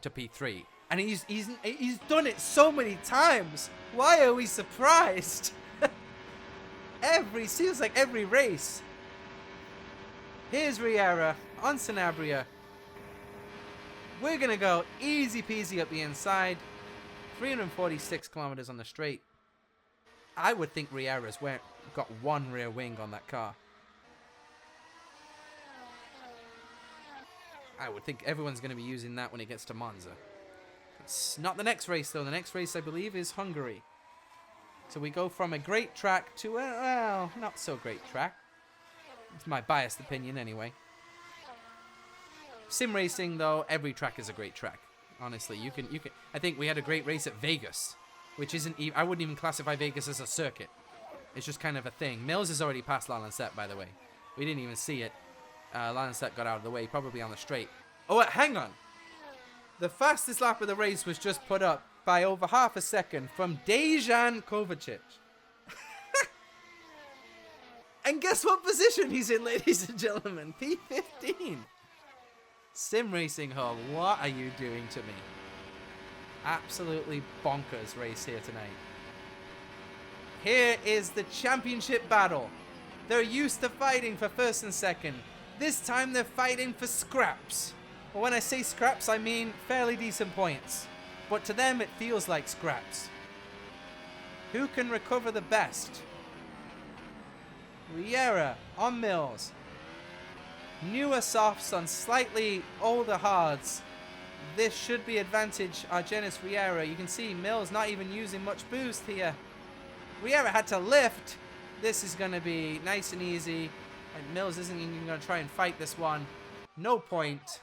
to P3. And he's done it so many times. Why are we surprised? Seems like every race. Here's Riera on Sanabria. We're going to go easy peasy up the inside. 346 kilometers on the straight. I would think Riera's got one rear wing on that car. I would think everyone's going to be using that when it gets to Monza. It's not the next race, though. The next race, I believe, is Hungary. So we go from a great track to a, well, not so great track. It's my biased opinion, anyway. Sim racing, though, every track is a great track. Honestly, you can. I think we had a great race at Vegas, which isn't. I wouldn't even classify Vegas as a circuit. It's just kind of a thing. Mills has already passed Lalancette, by the way. We didn't even see it. Lalancette got out of the way, probably on the straight. Oh, wait, hang on. The fastest lap of the race was just put up by over half a second from Dejan Kovacic. And guess what position he's in, ladies and gentlemen? P15. Sim Racing Hub, what are you doing to me? Absolutely bonkers race here tonight. Here is the championship battle. They're used to fighting for first and second. This time they're fighting for scraps. But when I say scraps, I mean fairly decent points. But to them, it feels like scraps. Who can recover the best? Riera on Mills. Newer softs on slightly older hards. This should be advantage Janos Riera. You can see Mills not even using much boost here. Riera had to lift. This is going to be nice and easy. And Mills isn't even going to try and fight this one. No point.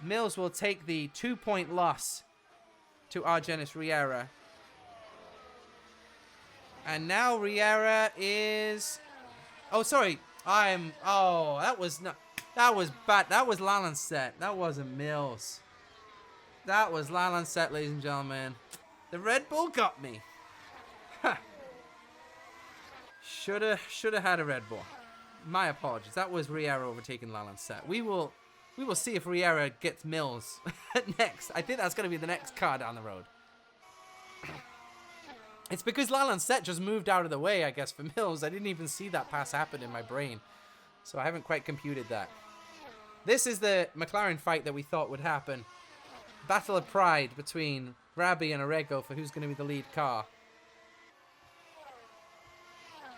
Mills will take the 2-point loss to Janos Riera. And now Riera is... Oh, sorry. Oh, that was not... That was bad. That was Lalancette. That wasn't Mills. That was Lalancette, ladies and gentlemen. The Red Bull got me. Shoulda had a Red Bull. My apologies. That was Riera overtaking Lalancette. We will see if Riera gets Mills next. I think that's going to be the next car down the road. It's because Lalancette just moved out of the way, I guess, for Mills. I didn't even see that pass happen in my brain. So I haven't quite computed that. This is the McLaren fight that we thought would happen. Battle of pride between Rabi and Orego for who's going to be the lead car.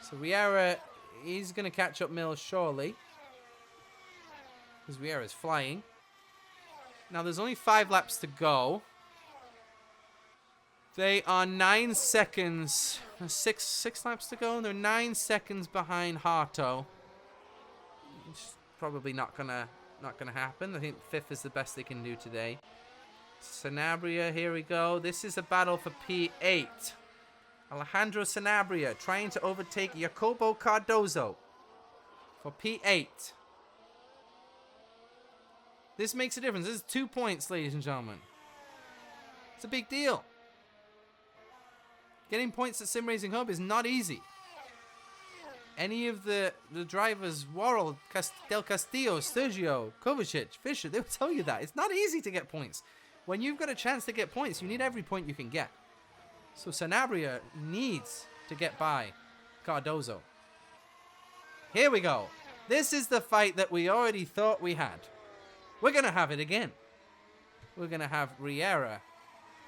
So Riera, he's going to catch up Mills surely. Because Riera's flying. Now there's only 5 laps to go. They are 9 seconds. 6 laps to go. They're 9 seconds behind Harto. It's probably not gonna happen. I think 5th is the best they can do today. Sanabria, here we go. This is a battle for P8. Alejandro Sanabria trying to overtake Jacopo Cardozo for P8. This makes a difference. This is 2 points, ladies and gentlemen. It's a big deal. Getting points at Sim Racing Hub is not easy. Any of the drivers, Worrell, Del Castillo, Sergio, Kovacic, Fisher, they'll tell you that. It's not easy to get points. When you've got a chance to get points, you need every point you can get. So Sanabria needs to get by Cardozo. Here we go. This is the fight that we already thought we had. We're going to have it again. We're going to have Riera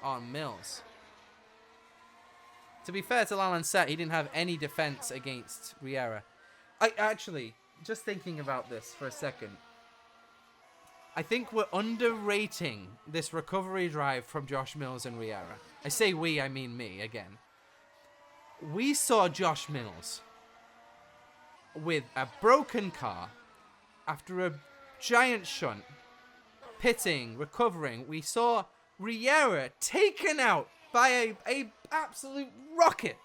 on Mills. To be fair to Lalancette, he didn't have any defense against Riera. I actually, just thinking about this for a second, I think we're underrating this recovery drive from Josh Mills and Riera. I say we, I mean me, again. We saw Josh Mills with a broken car after a giant shunt, pitting, recovering. We saw Riera taken out by a absolute rocket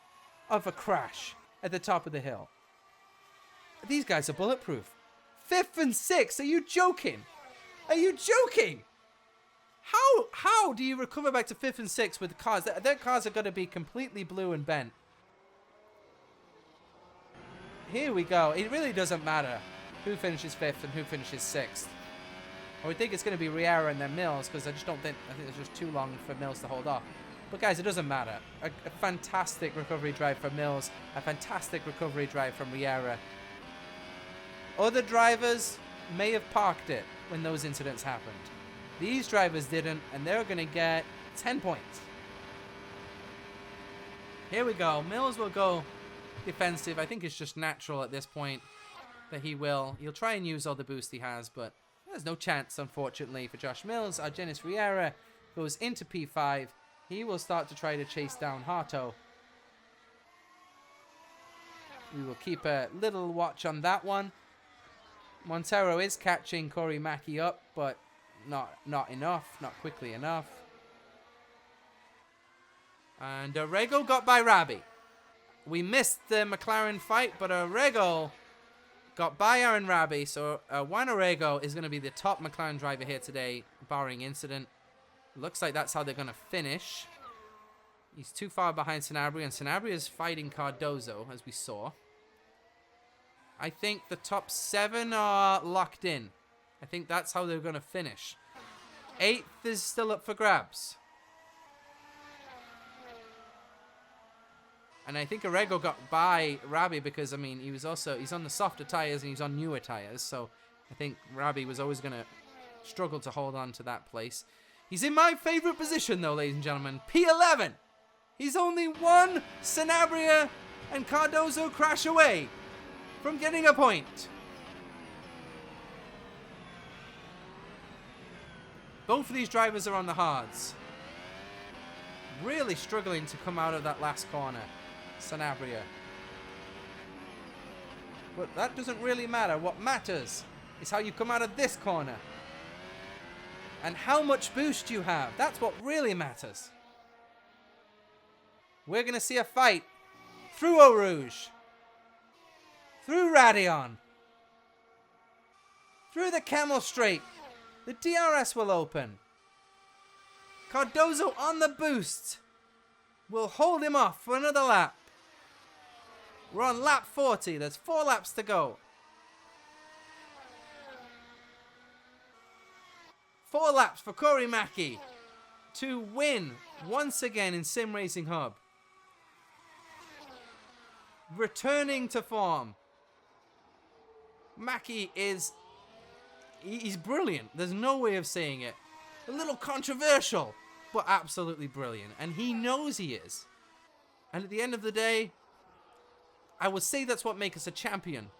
of a crash at the top of the hill. These guys are bulletproof. 5th and 6th, are you joking? Are you joking? How do you recover back to 5th and 6th with cars? Their cars are going to be completely blue and bent. Here we go. It really doesn't matter who finishes 5th and who finishes 6th. I would think it's going to be Riera and then Mills, because I think it's just too long for Mills to hold off. But guys, it doesn't matter. A fantastic recovery drive from Mills. A fantastic recovery drive from Riera. Other drivers may have parked it when those incidents happened. These drivers didn't, and they're going to get 10 points. Here we go. Mills will go defensive. I think it's just natural at this point that he will. He'll try and use all the boost he has, but there's no chance, unfortunately, for Josh Mills. Our Janos Riera goes into P5. He will start to try to chase down Harto. We will keep a little watch on that one. Montero is catching Corey Mackey up, but not enough, not quickly enough. And Orego got by Rabi. We missed the McLaren fight, but Orego got by Aaron Rabi, so Juan Orego is going to be the top McLaren driver here today, barring incident. Looks like that's how they're going to finish. He's too far behind Sanabria, and Sanabria is fighting Cardozo, as we saw. I think the top 7 are locked in. I think that's how they're going to finish. 8th is still up for grabs. And I think Orego got by Rabi because, I mean, he's on the softer tyres and he's on newer tyres. So I think Rabi was always going to struggle to hold on to that place. He's in my favourite position, though, ladies and gentlemen. P11. He's only one Sanabria and Cardozo crash away from getting a point. Both of these drivers are on the hards. Really struggling to come out of that last corner. Sanabria. But that doesn't really matter. What matters is how you come out of this corner. And how much boost you have. That's what really matters. We're going to see a fight through Eau Rouge. Through Radion. Through the Camel Straight. The DRS will open. Cardozo on the boost. Will hold him off for another lap. We're on lap 40. There's 4 laps to go. 4 laps for Corey Mackey to win once again in Sim Racing Hub. Returning to form. Mackey he's brilliant. There's no way of saying it. A little controversial, but absolutely brilliant. And he knows he is. And at the end of the day, I would say that's what makes us a champion.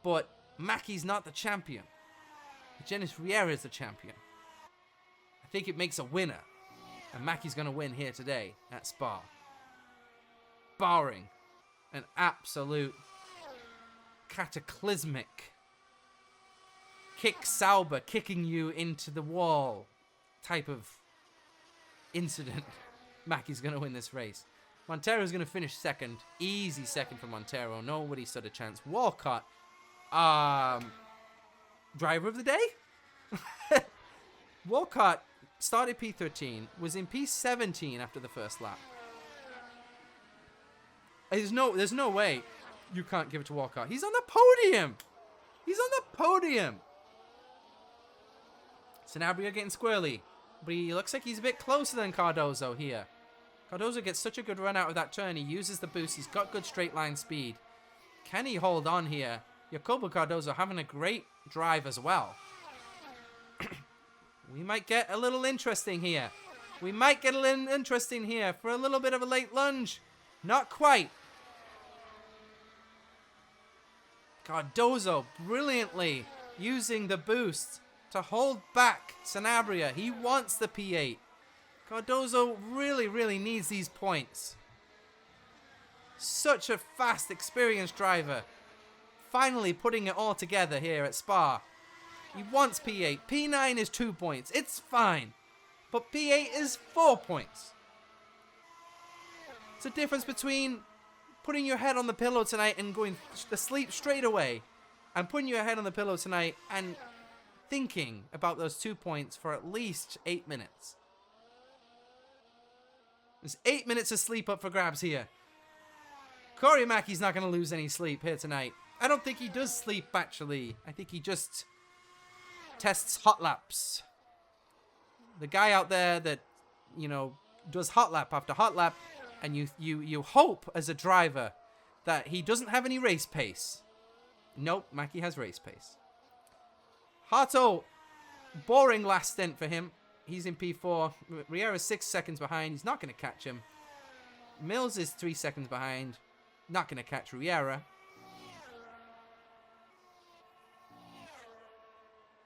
But Mackey's not the champion. Janos Riera is the champion. I think it makes a winner. And Mackey's going to win here today at Spa. Barring an absolute cataclysmic kick Sauber kicking you into the wall type of incident. Mackey's going to win this race. Montero's going to finish second. Easy second for Montero. Nobody stood a chance. Walcott, driver of the day? Walcott started P13, was in P17 after the first lap. There's no way you can't give it to Walcott. He's on the podium. He's on the podium. Sanabria getting squirrely. But he looks like he's a bit closer than Cardozo here. Cardozo gets such a good run out of that turn. He uses the boost. He's got good straight line speed. Can he hold on here? Jacobo Cardozo having a great drive as well. We might get a little interesting here. We might get a little interesting here for a little bit of a late lunge. Not quite. Cardozo brilliantly using the boost to hold back Sanabria. He wants the P8. Cardozo really, really needs these points. Such a fast, experienced driver. Finally putting it all together here at Spa. He wants P8. P9 is 2 points. It's fine. But P8 is 4 points. It's a difference between putting your head on the pillow tonight and going to sleep straight away, and putting your head on the pillow tonight and thinking about those 2 points for at least 8 minutes. There's 8 minutes of sleep up for grabs here. Corey Mackey's not going to lose any sleep here tonight. I don't think he does sleep, actually. I think he just tests hot laps. The guy out there that, does hot lap after hot lap, and you hope as a driver that he doesn't have any race pace. Nope, Mackey has race pace. Harto, boring last stint for him. He's in P4. Riera's 6 seconds behind. He's not going to catch him. Mills is 3 seconds behind. Not going to catch Riera.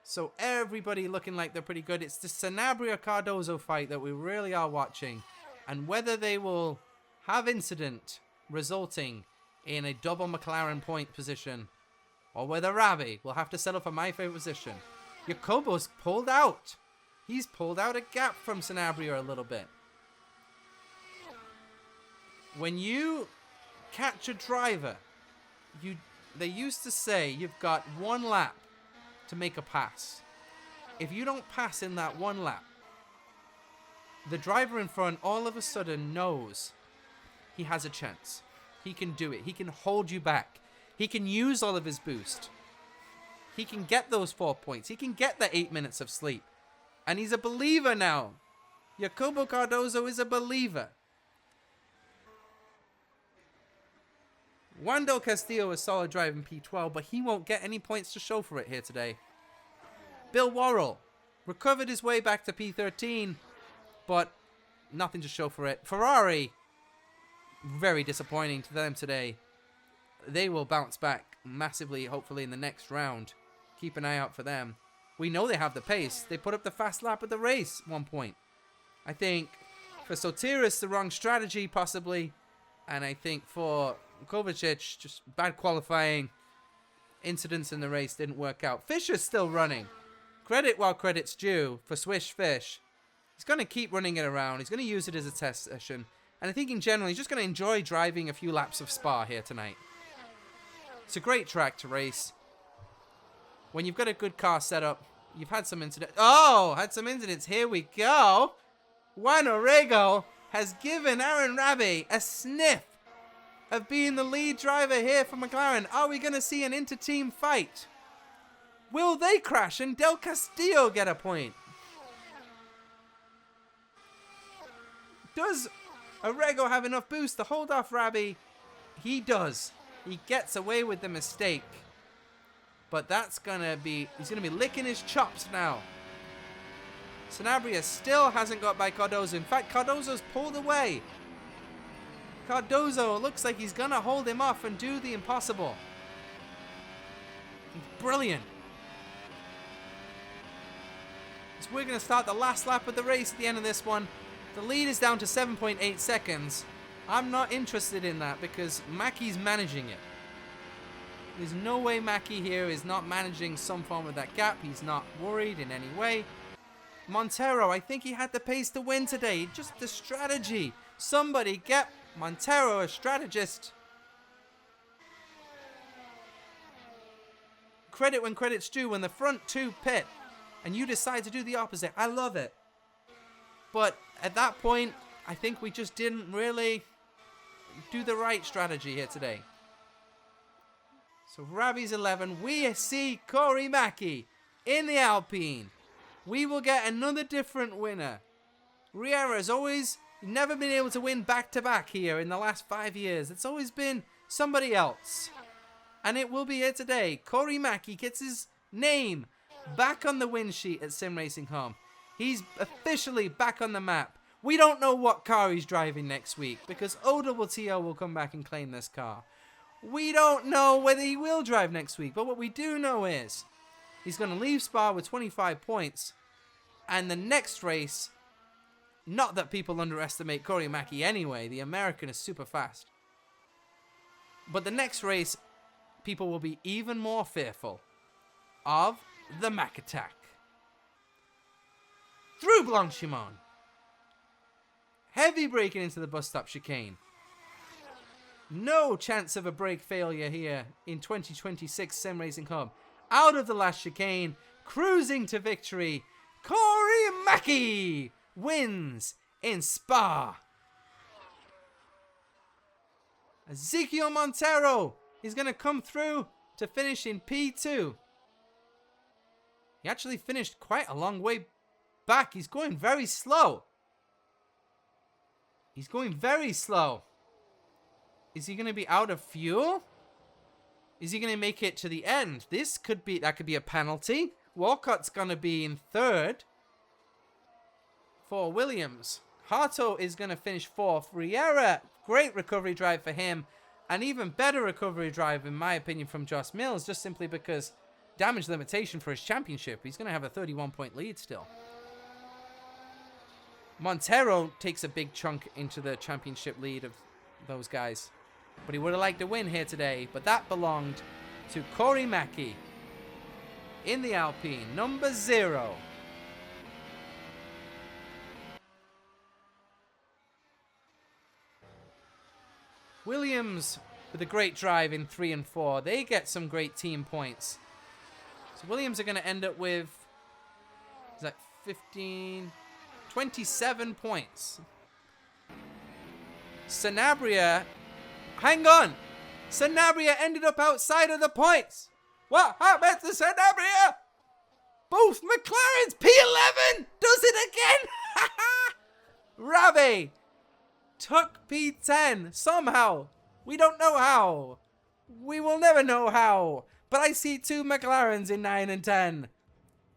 So everybody looking like they're pretty good. It's the Sanabria-Cardozo fight that we really are watching. And whether they will have incident resulting in a double McLaren point position, or whether Ravi will have to settle for my favorite position. Jacobo's pulled out. He's pulled out a gap from Sanabria a little bit. When you catch a driver, they used to say you've got 1 lap to make a pass. If you don't pass in that 1 lap, the driver in front all of a sudden knows he has a chance. He can do it. He can hold you back. He can use all of his boost. He can get those 4 points. He can get the 8 minutes of sleep. And he's a believer now. Jacobo Cardozo is a believer. Juan del Castillo is solid driving P12, but he won't get any points to show for it here today. Bill Worrell recovered his way back to P13, but nothing to show for it. Ferrari, very disappointing to them today. They will bounce back massively, hopefully, in the next round. Keep an eye out for them. We know they have the pace. They put up the fast lap of the race at one point. I think for Sotiris, the wrong strategy, possibly. And I think for Kovacic, just bad qualifying. Incidents in the race didn't work out. Fisher's still running. Credit while credit's due for Swish Fish. He's going to keep running it around. He's going to use it as a test session. And I think in general, he's just going to enjoy driving a few laps of Spa here tonight. It's a great track to race. When you've got a good car setup, you've had some incidents. Oh, had some incidents. Here we go. Juan Orrego has given Aaron Rabi a sniff of being the lead driver here for McLaren. Are we going to see an inter-team fight? Will they crash and Del Castillo get a point? Does Orrego have enough boost to hold off Rabi? He does. He gets away with the mistake. But that's going to be... He's going to be licking his chops now. Sanabria still hasn't got by Cardozo. In fact, Cardozo's pulled away. Cardozo looks like he's going to hold him off and do the impossible. He's brilliant. So we're going to start the last lap of the race at the end of this one. The lead is down to 7.8 seconds. I'm not interested in that because Mackey's managing it. There's no way Mackey here is not managing some form of that gap. He's not worried in any way. Montero, I think he had the pace to win today. Just the strategy. Somebody get Montero a strategist. Credit when credit's due. When the front two pit and you decide to do the opposite. I love it. But at that point, I think we just didn't really do the right strategy here today. So Rabi's 11. We see Corey Mackey in the Alpine. We will get another different winner. Riera has always never been able to win back-to-back here in the last 5 years. It's always been somebody else. And it will be here today. Corey Mackey gets his name back on the win sheet at Sim Racing Home. He's officially back on the map. We don't know what car he's driving next week because Oda will come back and claim this car. We don't know whether he will drive next week, but what we do know is he's going to leave Spa with 25 points. And the next race, not that people underestimate Corey Mackey anyway, the American is super fast. But the next race, people will be even more fearful of the Mack attack. Through Blanchimont. Heavy braking into the bus stop chicane. No chance of a brake failure here in 2026 Sim Racing Hub. Out of the last chicane, cruising to victory, Corey Mackey wins in Spa. Ezekiel Montero is going to come through to finish in P2. He actually finished quite a long way back. He's going very slow. He's going very slow. Is he going to be out of fuel? Is he going to make it to the end? That could be a penalty. Walcott's going to be in third for Williams. Harto is going to finish fourth. Riera, great recovery drive for him. An even better recovery drive, in my opinion, from Joss Mills, just simply because damage limitation for his championship. He's going to have a 31-point lead still. Montero takes a big chunk into the championship lead of those guys. But he would have liked to win here today. But that belonged to Corey Mackey in the Alpine, number 0. Williams with a great drive in 3 and 4. They get some great team points. So Williams are going to end up with, is that 15, 27 points. Sanabria, hang on. Sanabria ended up outside of the points. What happened to Sanabria? Both McLarens, P11 does it again. Ravi took P10 somehow. We don't know how. We will never know how. But I see 2 McLarens in 9 and 10.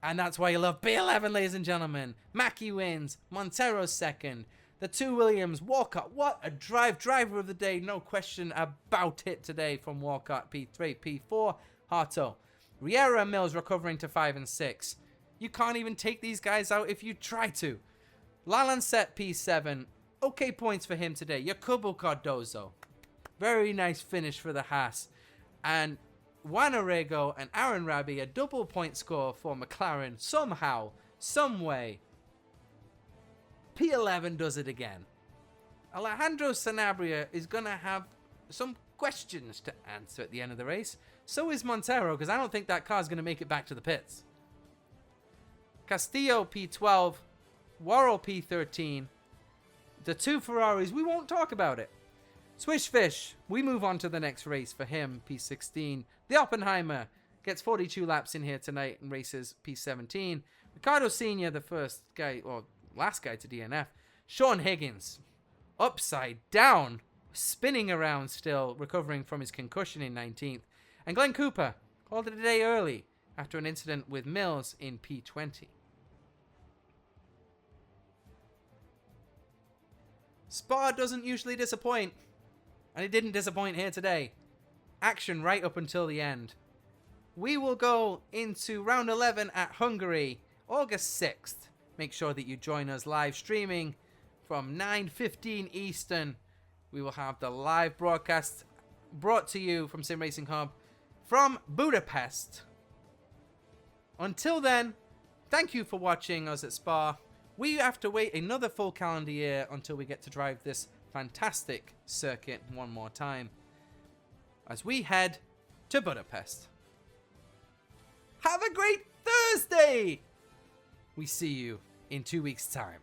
And that's why you love P11, ladies and gentlemen. Mackey wins. Montero's second. The 2 Williams. Walcott, what a drive. Driver of the day. No question about it today from Walcott. P3, P4. Harto. Riera and Mills recovering to 5 and 6. You can't even take these guys out if you try to. Lalancet, P7. Okay points for him today. Jacobo Cardozo. Very nice finish for the Haas. And Juan Orrego and Aaron Rabi, a double point score for McLaren. Somehow, some way. P11 does it again. Alejandro Sanabria is going to have some questions to answer at the end of the race. So is Montero, because I don't think that car's going to make it back to the pits. Castillo, P12. Worrell, P13. The 2 Ferraris, we won't talk about it. Swish Fish, we move on to the next race for him, P16. The Oppenheimer gets 42 laps in here tonight and races P17. Ricardo Senior, the first guy, or last guy to DNF. Sean Higgins, upside down, spinning around still, recovering from his concussion in 19th. And Glenn Cooper called it a day early after an incident with Mills in P20. Spa doesn't usually disappoint, and it didn't disappoint here today. Action right up until the end. We will go into round 11 at Hungary, August 6th. Make sure that you join us live streaming from 9:15 Eastern. We will have the live broadcast brought to you from Sim Racing Hub from Budapest. Until then, thank you for watching us at Spa. We have to wait another full calendar year until we get to drive this fantastic circuit one more time as we head to Budapest. Have a great Thursday! We see you in 2 weeks' time.